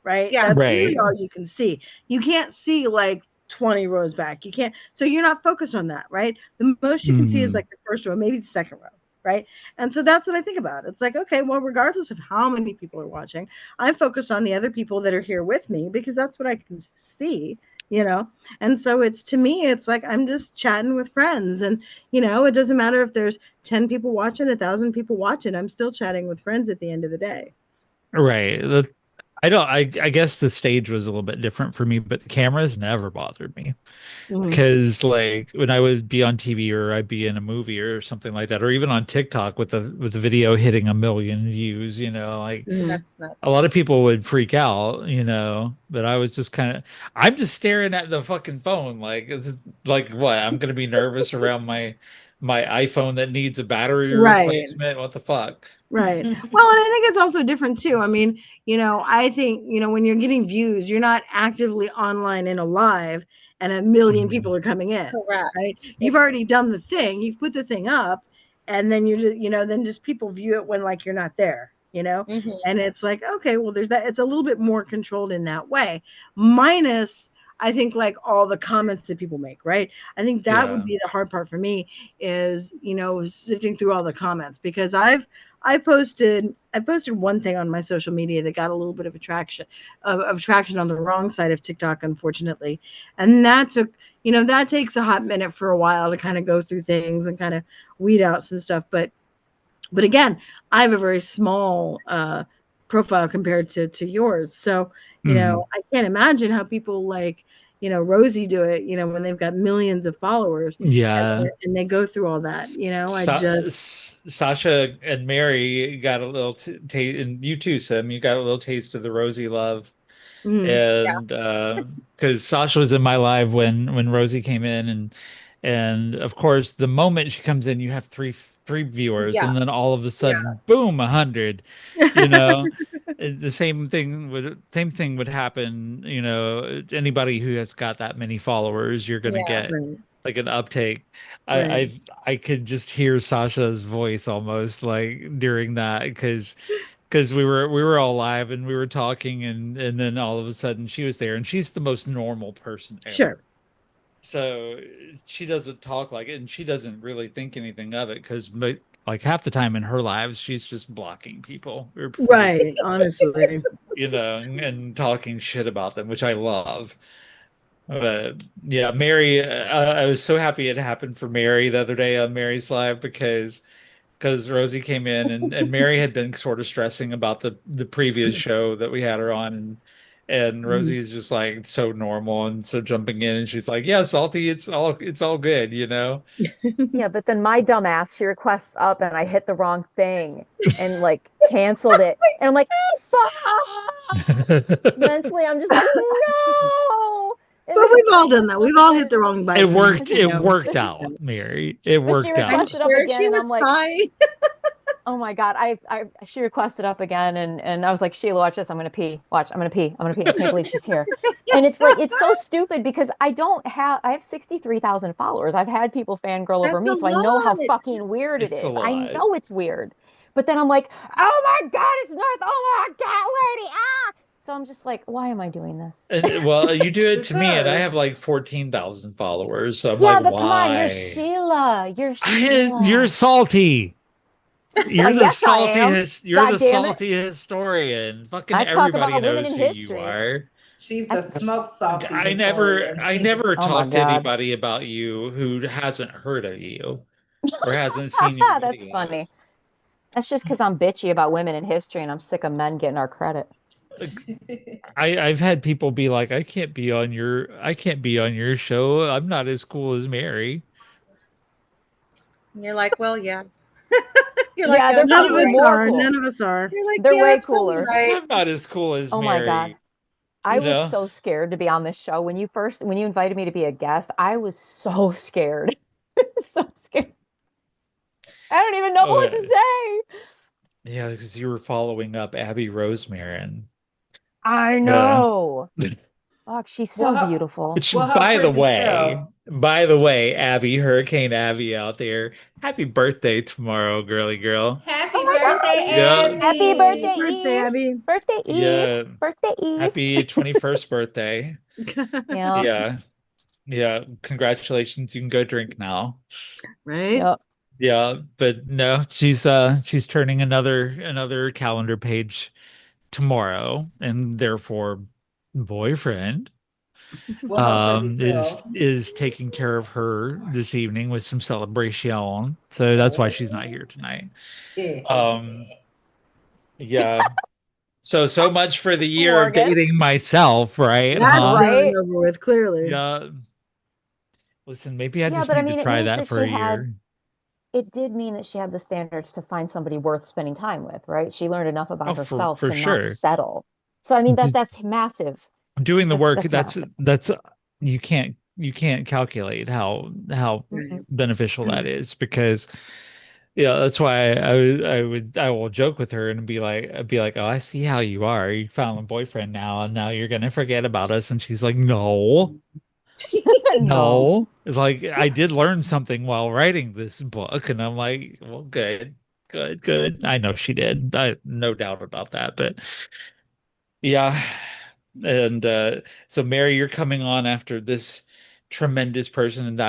right? Yeah. That's Right. really all you can see. You can't see like 20 rows back. You can't, so you're not focused on that, right? The most you can see is Mhm. like the first row, maybe the second row, right? And so that's what I think about. It's like, okay, well, regardless of how many people are watching, I'm focused on the other people that are here with me because that's what I can see you know. And so it's, to me, it's like I'm just chatting with friends, and it doesn't matter if there's 10 people watching, 1,000 people watching. I'm still chatting with friends at the end of the day. Right. I guess the stage was a little bit different for me, but the cameras never bothered me. Mhm. Because like when I would be on TV or I'd be in a movie or something like that, or even on TikTok with the video hitting 1 million views, like Mhm. That's nuts. a lot of people would freak out, but I was just I'm just staring at the fucking phone. Like it's like what? I'm gonna be nervous around my iPhone that needs a battery Right. replacement. What the fuck? Right. Well, and I think it's also different too. I mean, I think, when you're getting views, you're not actively online in a live and 1 million people are coming in, right? Correct. You've already done the thing, you've put the thing up, and then you're just, then just people view it when like you're not there. Mhm. And it's like, okay, well, there's that. It's a little bit more controlled in that way, minus, I think, like all the comments that people make, right? I think that would Yeah. be the hard part for me is, sifting through all the comments, because I posted one thing on my social media that got a little bit of attraction of traction on the wrong side of TikTok, unfortunately. And that takes a hot minute for a while to kind of go through things and kind of weed out some stuff. But again, I have a very small profile compared to yours. So, Mhm. I can't imagine how people like, Rosie do it, when they've got millions of followers, Yeah. and they go through all that. I just Sasha and Mary got a little taste, and you too, Sim. You got a little taste of the Rosie love, mm, Yeah. and because Sasha was in my live when Rosie came in, and of course the moment she comes in, you have three viewers, Yeah. and then all of a Yeah. sudden, boom, 100. You know, the same thing would happen. Anybody who has got that many followers, you're gonna Yeah. get right, like an uptake. I right. I could just hear Sasha's voice almost like during that because we were all live and we were talking and then all of a sudden she was there and she's the most normal person ever. Sure. So she doesn't talk like it and she doesn't really think anything of it because like half the time in her lives she's just blocking people or Right, honestly. and talking shit about them, which I love. But yeah, Mary, I was so happy it happened for Mary the other day on Mary's live because Rosie came in and Mary had been sort of stressing about the previous show that we had her on and Mhm. Rosie's just like so normal and so jumping in and she's like, yeah, Salty, it's all good, you know? Yeah, but then my dumb ass, she requests up and I hit the wrong thing and like canceled it. And I'm like, fuck! Mentally, I'm just like, no. And But then we've all done that. We've all hit the wrong It button, worked but she, it worked but she, out, Mary. It but she worked I'm out. requested up sure again, she and I'm was like, fine. oh my God, she requested up again, and I was like, Sheila, watch this. I'm gonna pee. Watch, I'm gonna pee. I'm gonna pee. I can't believe she's here. And it's like it's so stupid because I have 63,000 followers. I've had people fangirl over That's a me, so I know how lot. fucking weird it It's a is. I lot. know it's weird. But then I'm like, oh my God, it's North. Oh my God, lady. Ah. So I'm just like, why am I doing this? And well, you do it to me, and I have Because like 14,000 followers. So I'm like, Yeah, but come on, you're why? Sheila. You're You're Sheila. salty. You're the Yes, I salty am. you're the God damn it. salty historian. Fucking I talk everybody about women knows in who you history. are. she's I, the smoke salty I never historian. I never oh my talked to God. anybody about you who hasn't heard of you or hasn't seen your That's videos. funny. That's just because I'm bitchy about women in history and I'm sick of men getting our credit. Like, I've had people be like, I can't be on your show. I'm not as cool as Mary. And you're like, well, yeah. You're like, Yeah, yeah, they're that's None probably of probably us right. more are. cool. None of us are. You're like, They're yeah, way that's probably cooler. right. I'm not as cool as Oh my God. Mary, I you was know? so scared to be on this show. When you invited me to be a guest, I was so scared. So scared. I don't even know what to Okay. say. Yeah, because you were following up Abby Rosemarin. I Yeah. know. Fuck, she's well, so her, beautiful. Which, well, her previous self. by the way, Abby, Hurricane Abby out there, happy birthday tomorrow, girly girl. Oh Happy my birthday, gosh. Yeah, Happy Happy birthday, Abby! birthday, Eve. Abby. Birthday, Eve. yeah. Birthday, Eve. Happy 21st birthday. Yeah. Yeah, yeah. Congratulations. You can go drink now. Right? Yeah. Yeah, but no, she's turning another calendar page tomorrow, and therefore boyfriend. Well, hopefully is so. is taking care of her this evening with some celebration. So that's why she's not here tonight. Um, yeah. So much for the year of Morgan. dating myself, right? That's Huh? done Right? and over with, clearly. Yeah. Listen, maybe I Yeah, just but I need to mean, it try means that that for she a had, year. it did mean that she had the standards to find somebody worth spending time with, right? She learned enough Oh, about for herself for to not sure. settle. So I mean D- that's massive. Doing the work, That's massive. that's you can't calculate how Mm-mm. beneficial that is because yeah, that's why I will joke with her and be like, oh, I see how you are. You found a boyfriend now, and now you're gonna forget about us. And she's like, no, No. no. It's like I did learn something while writing this book, and I'm like, well, good, good, good. I know she did. I no doubt about that. But yeah, and so Mary, you're coming on after this tremendous person, and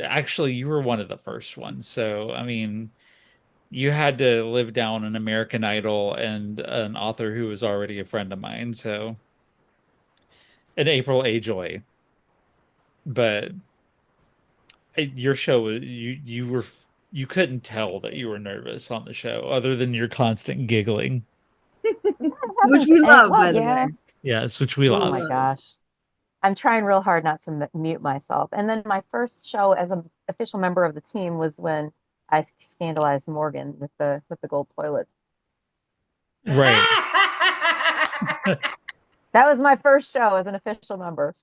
actually, you were one of the first ones. So I mean. You had to live down an American Idol and an author who was already a friend of mine. So, and April A. Joy. But your show, you couldn't tell that you were nervous on the show, other than your constant giggling. That Which happens. we And love, well, by the yeah. way. Yes, which we Oh We love. my love. gosh. I'm trying real hard not to mute myself. And then my first show as an official member of the team was when I scandalized Morgan with the gold toilets. Right. That was my first show as an official member.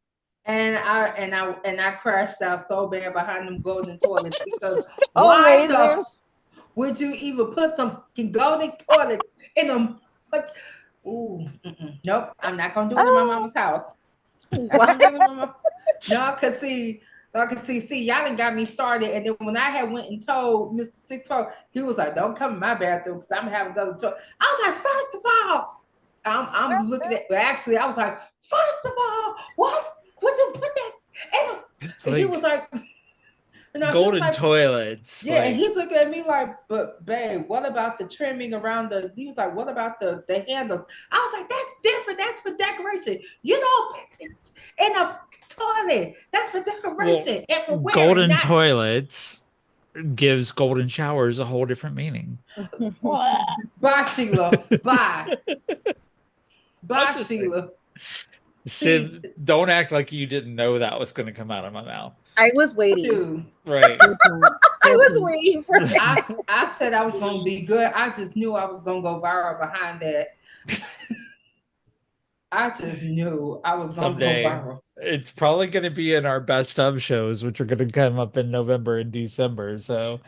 And I crashed out so bad behind them golden toilets because So why the amazing. would you even put some golden toilets in them? Like, ooh, nope, I'm not gonna do it in my Oh, mama's house. What? No, cause see, y'all done got me started. And then when I had went and told Mr. 64, he was like, "Don't come in my bathroom because I'm having to go to toilet." I was like, first of all, I'm looking at. Actually, I was like, first of all, what? Would you put that? It's And he like was like, no, he was golden like, toilets. yeah, and Like, he's looking at me like, but babe, what about the trimming around the? He was like, what about the handles? I was like, that's different. That's for decoration. You don't put it in a toilet. That's for well, decoration and for wearing. golden Not toilets gives golden showers a whole different meaning. bye, Sheila. Bye, I'm bye, just saying. Sheila. See, Sid, don't act like you didn't know that was going to come out of my mouth. I was waiting. dude, Right. I was waiting for it. I said I was gonna be good. I just knew I was gonna go viral behind that. I just knew I was gonna go Someday. viral. It's probably going to be in our best of shows, which are going to come up in November and December. So,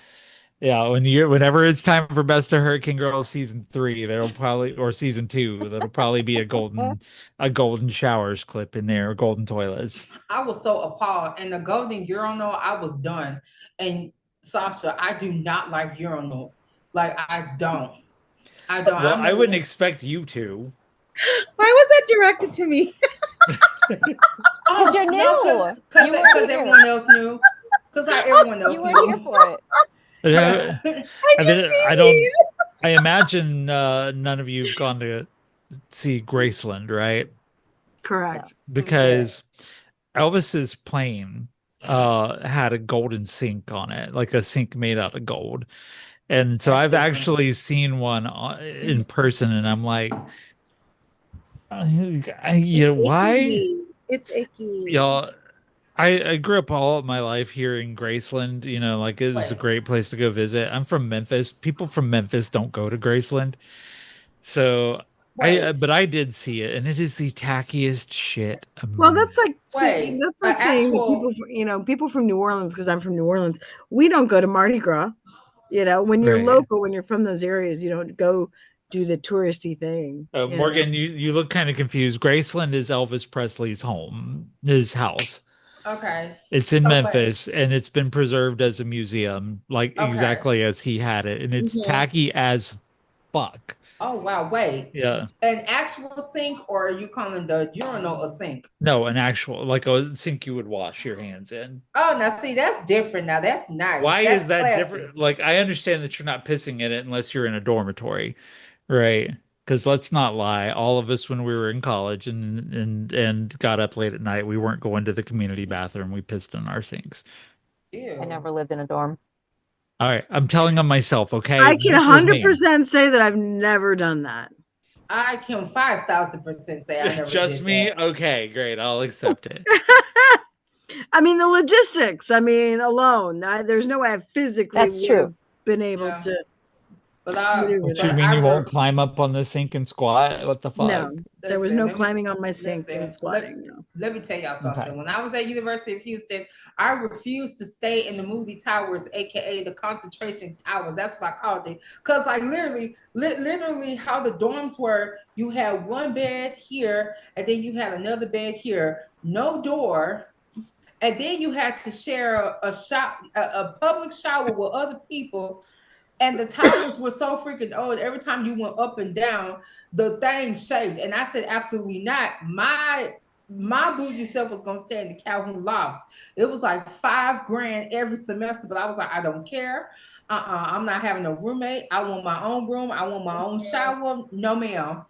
yeah, whenever it's time for Best of Hurricane Girls season 3, there'll probably or season 2, there'll probably be a golden showers clip in there, or golden toilets. I was so appalled. And the golden urinal, I was done. And Sasha, I do not like urinals. Like I don't. I don't. Well, I I remember wouldn't when, expect you to. Why was that directed to me? because you're no, new. because You weren't here. everyone else knew. Because everyone else You weren't here knew. for it. Yeah, I'm I just mean, I teasing. don't. I imagine none of you've gone to see Graceland, right? Correct. Because Elvis's plane had a golden sink on it, like a sink made out of gold. And so That's I've different. actually seen one in person, and I'm like, It's why? icky. It's icky. Y'all, I grew up all of my life here in Graceland, like it was a Wait. great place to go visit. I'm from Memphis. People from Memphis don't go to Graceland. So Wait. but I did see it, and it is the tackiest shit. Well, that's like Wait. that's like saying that people, people from New Orleans, because I'm from New Orleans, we don't go to Mardi Gras. When you're Right. local, when you're from those areas, you don't go do the touristy thing. Morgan, you look kind of confused. Graceland is Elvis Presley's home, his house. Okay. It's in So wait. Memphis, and it's been preserved as a museum, like Okay. exactly as he had it, and it's tacky as fuck. Oh wow, wait. Yeah. An actual sink, or are you calling the urinal a sink? No, an actual like a sink you would wash your hands in. Oh, now see, that's different. Now that's nice. Why That's is that classy. different? Like I understand that you're not pissing in it unless you're in a dormitory, right? Because let's not lie, all of us when we were in college and got up late at night, we weren't going to the community bathroom. We pissed in our sinks. Ew. I never lived in a dorm. All right, I'm telling on myself, okay? I can This was me. 100% say that I've never done that. I can 5,000% say I never Just did me? that. Okay, great. I'll accept it. I mean, the logistics. I mean, alone, there's no way I physically That's would true. have been able Yeah. to. But I, maneuver What that. you but mean I you won't re- climb up on the sink and squat? What the fuck? No, there was Listen, no let me- climbing on my sink listen, and squatting. No. let me tell y'all something. Okay. When I was at University of Houston, I refused to stay in the movie towers, aka the concentration towers. That's what I called it. Cause like literally how the dorms were, you had one bed here, and then you had another bed here, no door. And then you had to share a public shower with other people. And the towers were so freaking old. Every time you went up and down, the thing shaked. And I said, absolutely not. My bougie self was gonna stay in the Calhoun lofts. It was like $5,000 every semester, but I was like, I don't care. I'm not having a roommate. I want my own room. I want my own shower. No, ma'am.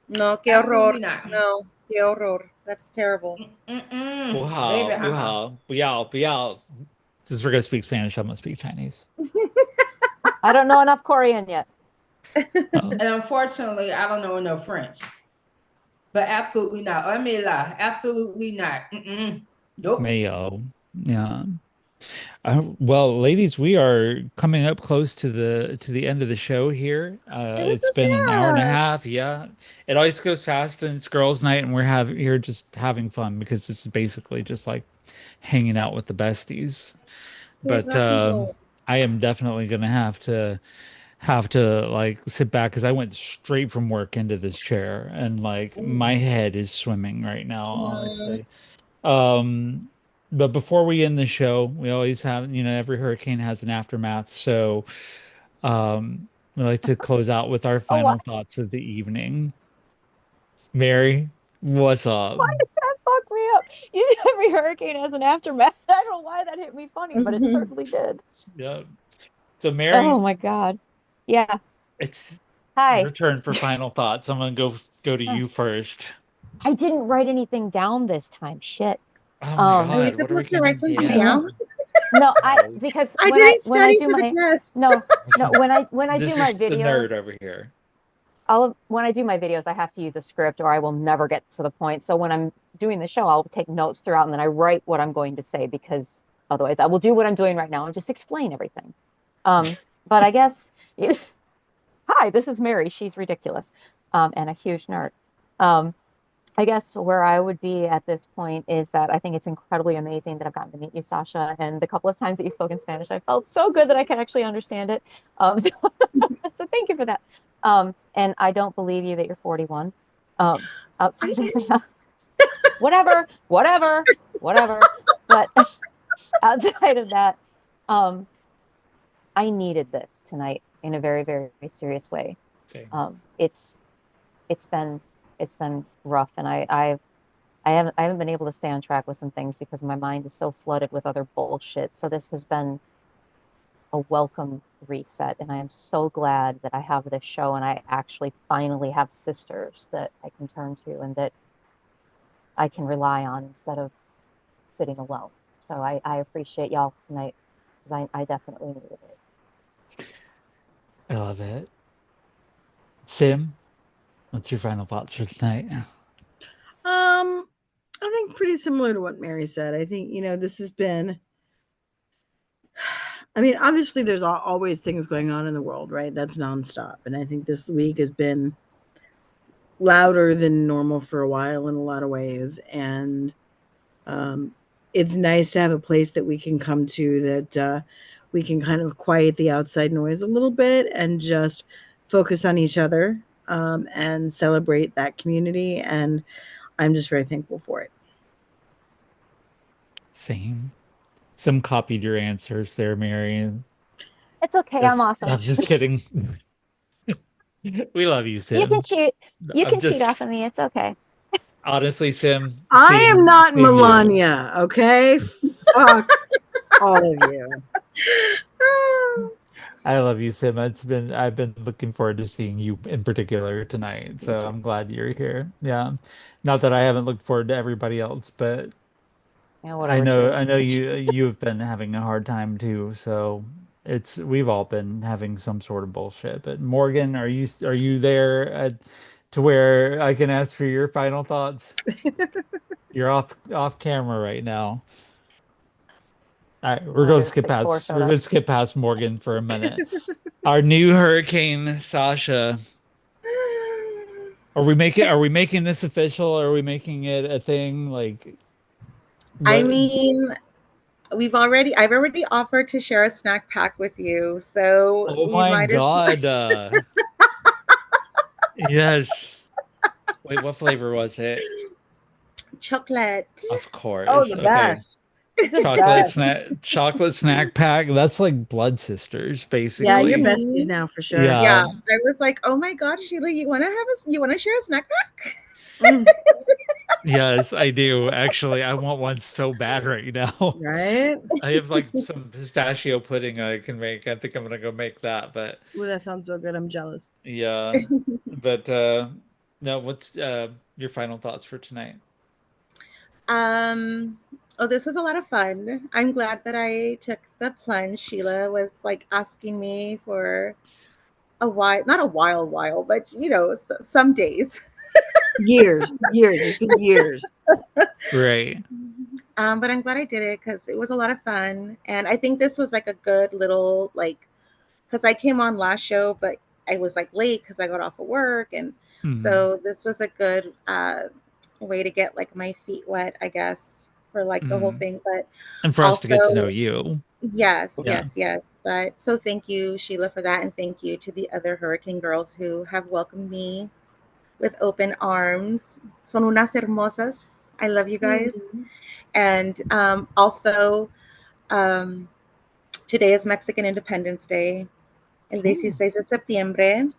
No, qué Absolutely horror. not. No, qué horror. That's terrible. Baby,不要. Since we're gonna speak Spanish, I'm gonna speak Chinese. I don't know enough Korean yet. And unfortunately, I don't know enough French. But absolutely not. Absolutely not. Nope. Mayo. Yeah. Well, ladies, we are coming up close to the end of the show here. It was It's so been an hour and a fast. half. Yeah, it always goes fast, and it's girls' night, and we're here just having fun because this is basically just like hanging out with the besties. Qué But rápido. I am definitely gonna have to like sit back because I went straight from work into this chair, and like my head is swimming right now, honestly. But before we end the show, we always have, every hurricane has an aftermath. So we like to close out with our final thoughts of the evening. Mary, what's up? Why did that fuck me up? You said every hurricane has an aftermath. I don't know why that hit me funny, but it certainly did. Yeah. So Mary, Oh my God. Yeah. it's Hi. your turn for final thoughts. I'm gonna go to you first. I didn't write anything down this time. Shit. Oh my God, Are we what are we supposed to gonna write something do? down? No, because I when didn't when I study do for my the test. no when I This do my is the nerd videos, over here. when I do my videos, I have to use a script or I will never get to the point. So when I'm doing the show, I'll take notes throughout and then I write what I'm going to say because otherwise I will do what I'm doing right now and just explain everything. But I guess, hi, this is Mary. She's ridiculous, and a huge nerd. I guess where I would be at this point is that I think it's incredibly amazing that I've gotten to meet you, Sasha, and the couple of times that you spoke in Spanish, I felt so good that I can actually understand it. So, so thank you for that. And I don't believe you that you're 41. Outside of that, whatever. But outside of that, I needed this tonight in a very, very serious way. Same. It's been rough, and I haven't been able to stay on track with some things because my mind is so flooded with other bullshit. So this has been a welcome reset, and I am so glad that I have this show and I actually finally have sisters that I can turn to and that I can rely on instead of sitting alone. So I appreciate y'all tonight because I definitely needed it. I love it. Sim, what's your final thoughts for tonight? I think pretty similar to what Mary said. I think, this has been, I mean, obviously there's always things going on in the world, right? That's nonstop. And I think this week has been louder than normal for a while in a lot of ways. And it's nice to have a place that we can come to that we can kind of quiet the outside noise a little bit and just focus on each other and celebrate that community. And I'm just very thankful for it. Same. Sim copied your answers there, Mary. It's okay. I'm awesome. I'm just kidding. We love you, Sim. You can cheat. You I'm can just- cheat off of me. It's okay. Honestly, Sim. I am not same you. Melania, okay? Fuck all of you. I love you, Sim. I've been looking forward to seeing you in particular tonight. Thank So you. I'm glad you're here. Yeah. Not that I haven't looked forward to everybody else, but Yeah, whatever, Sheila. I know you've been having a hard time too. So we've all been having some sort of bullshit. But Morgan, are you there to where I can ask for your final thoughts? You're off camera right now. All right, we're going to Whenever skip 6'4" past showed up. Morgan for a minute. Our new hurricane, Sasha. Are we making this official? Are we making it a thing? Like I what? mean, I've already offered to share a snack pack with you, so Oh we my might as God. Yes. Wait, what flavor was it? chocolate. Of Oh, course. the Okay. best. The best. Chocolate snack pack. That's like blood sisters, Yeah, you're basically. besties Mhm. now for sure. Yeah. Yeah, I was like, "Oh my god, Sheila, you want to share a snack pack?" Mm, Yes, I do. Actually, I want one so bad right now. right? I have like some pistachio pudding I can make. I think I'm gonna go make that, but Ooh, that sounds so good. I'm jealous. yeah. But no, what's your final thoughts for tonight? Um, oh, this was a lot of fun. I'm glad that I took the plunge. Sheila was like asking me for a while, not a while, but some days. Years, years. It's been years. Right. But I'm glad I did it because it was a lot of fun. And I think this was like a good little, like, because I came on last show, but I was like late because I got off of work. And Mm-hmm. so this was a good way to get like my feet wet, I guess, for like the whole Hmm. thing. But And for us to get to know also, you. yes, Yeah. yes, yes. But so thank you, Sheila, for that. And thank you to the other Hurricane girls who have welcomed me with open arms. Son unas hermosas. I love you guys. Mhm. And also, um, today is Mexican Independence Day, el Ooh. 16 de septiembre.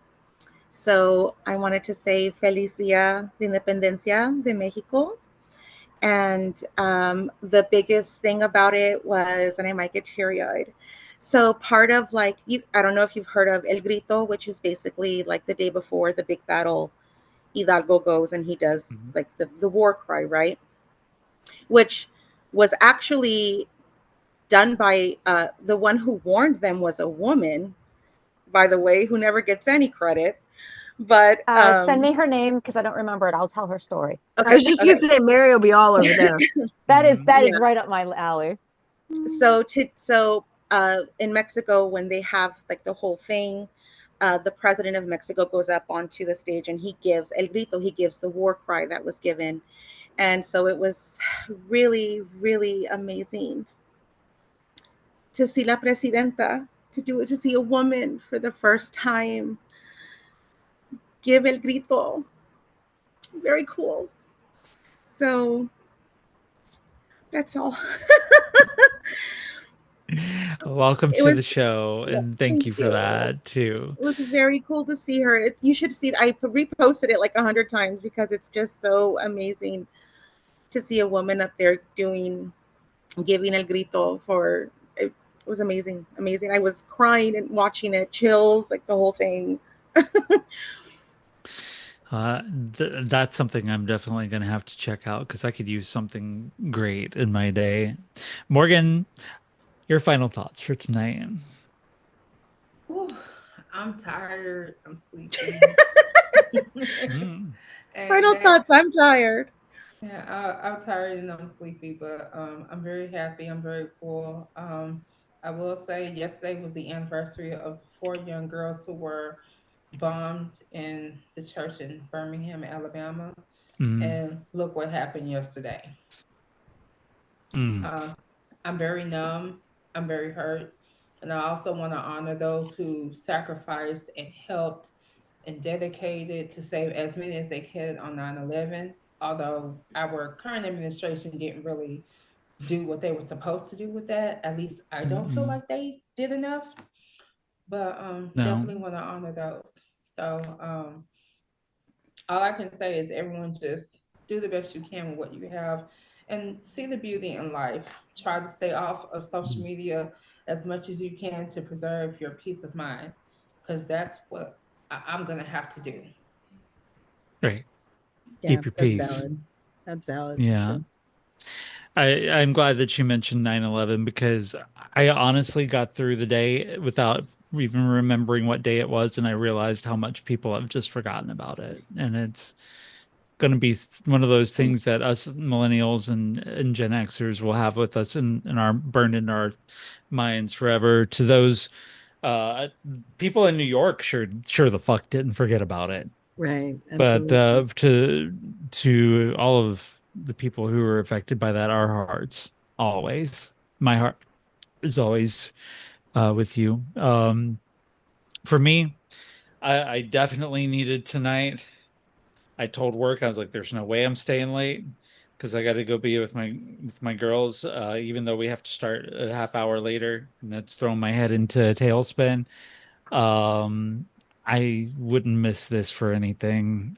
So I wanted to say Feliz Dia de Independencia de Mexico. And the biggest thing about it was, and I might get teary eyed. So part of like I don't know if you've heard of El Grito, which is basically like the day before the big battle. Hidalgo goes and he does Mhm. like the war cry, right? Which was actually done by the one who warned them was a woman, by the way, who never gets any credit. But Send me her name because I don't remember it. I'll tell her story. I okay, was just gonna okay, say Mary will be all over there. Mhm. That is yeah. right up my alley. So in Mexico, when they have like the whole thing, the president of Mexico goes up onto the stage and he gives el grito. He gives the war cry that was given, and so it was really, really amazing to see la presidenta to see a woman for the first time give el grito. Very cool. So that's all. Welcome It to was the show, yeah, and thank thank you for you. that too. It was very cool to see her. You should see. I reposted it like 100 times because it's just so amazing to see a woman up there giving el grito for. It was amazing, amazing. I was crying and watching it, chills, like the whole thing. That's something I'm definitely gonna have to check out because I could use something great in my day. Morgan, your final thoughts for tonight? Whew, I'm tired. I'm sleepy. Mm. And Final that thoughts. I'm tired. Yeah, I'm tired and I'm sleepy, but I'm very happy. I'm very full. I will say yesterday was the anniversary of the four young girls who were bombed in the church in Birmingham, Alabama. Mm. And look what happened yesterday. Mm. Uh, I'm very numb. I'm very hurt. And I also want to honor those who sacrificed and helped and dedicated to save as many as they could on 9/11. Although our current administration didn't really do what they were supposed to do with that, at least I don't feel Mm-mm. like they did enough. But No. definitely want to honor those. So all I can say is everyone just do the best you can with what you have and see the beauty in life. Try to stay off of social Mm. media as much as you can to preserve your peace of mind, because that's what I'm going to have to do. Right. Yeah, Keep your that's peace. valid. That's valid. Yeah. I'm glad that you mentioned 9/11 because I honestly got through the day without even remembering what day it was, and I realized how much people have just forgotten about it. And it's going to be one of those things that us millennials and Gen Xers will have with us in our burned in our minds forever. To those uh people in New York, sure the fuck didn't forget about it. Right, But absolutely. to all of the people who were affected by that, our hearts always, my heart is always with you. For me, I definitely needed tonight. I told work I was like, "There's no way I'm staying late because I got to go be with my girls." Even though we have to start a half hour later, and that's throwing my head into a tailspin. Um, I wouldn't miss this for anything.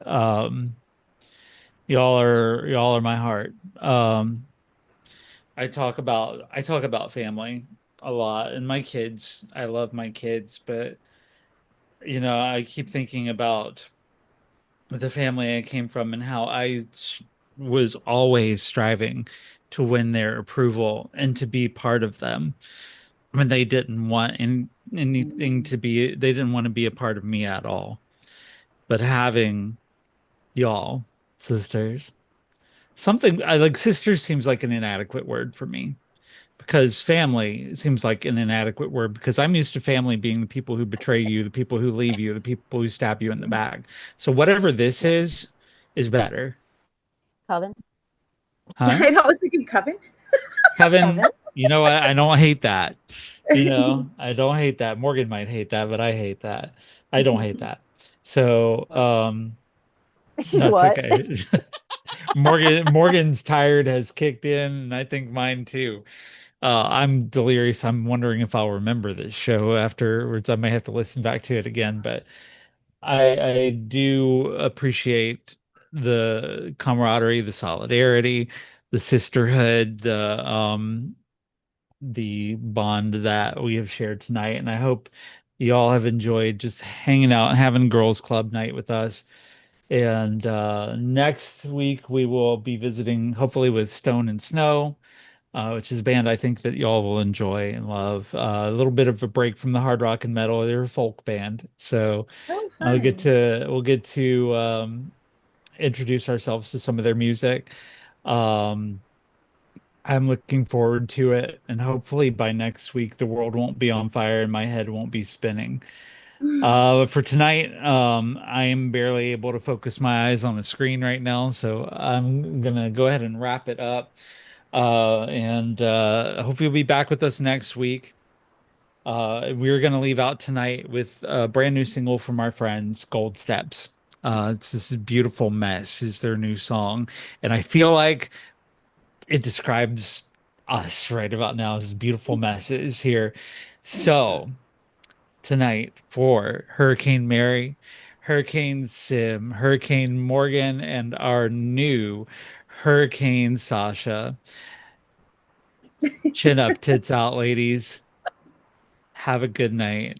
Y'all are my heart. I talk about family a lot and my kids. I love my kids, but I keep thinking about the family I came from and how was always striving to win their approval and to be part of them when they didn't want anything to be, they didn't want to be a part of me at all. But having y'all, sisters, something I like sisters seems like an inadequate word for me because family seems like an inadequate word because I'm used to family being the people who betray you, the people who leave you, the people who stab you in the back. So whatever this is better. Coven. Huh? I know. I was thinking coven. Kevin, Coven. I don't hate that. I don't hate that. Morgan might hate that, but I hate that. I don't hate that. So, She's no, it's what? okay. Morgan's tired has kicked in, and I think mine too. I'm delirious. I'm wondering if I'll remember this show afterwards. I may have to listen back to it again, but I do appreciate the camaraderie, the solidarity, the sisterhood, the bond that we have shared tonight. And I hope you all have enjoyed just hanging out and having girls club night with us. And next week we will be visiting, hopefully, with Stone and Snow, which is a band I think that y'all will enjoy and love. A little bit of a break from the hard rock and metal. They're a folk band, so Oh, fun. we'll get to introduce ourselves to some of their music. Um, I'm looking forward to it, and hopefully by next week the world won't be on fire and my head won't be spinning. For tonight, I am barely able to focus my eyes on the screen right now, so I'm gonna go ahead and wrap it up. And hopefully you'll be back with us next week. We're gonna leave out tonight with a brand new single from our friends, Gold Steps. It's This Beautiful Mess is their new song, and I feel like it describes us right about now. This beautiful mess is here. So tonight for Hurricane Mary, Hurricane Sim, Hurricane Morgan, and our new Hurricane Sasha. Chin up, tits out, ladies. Have a good night.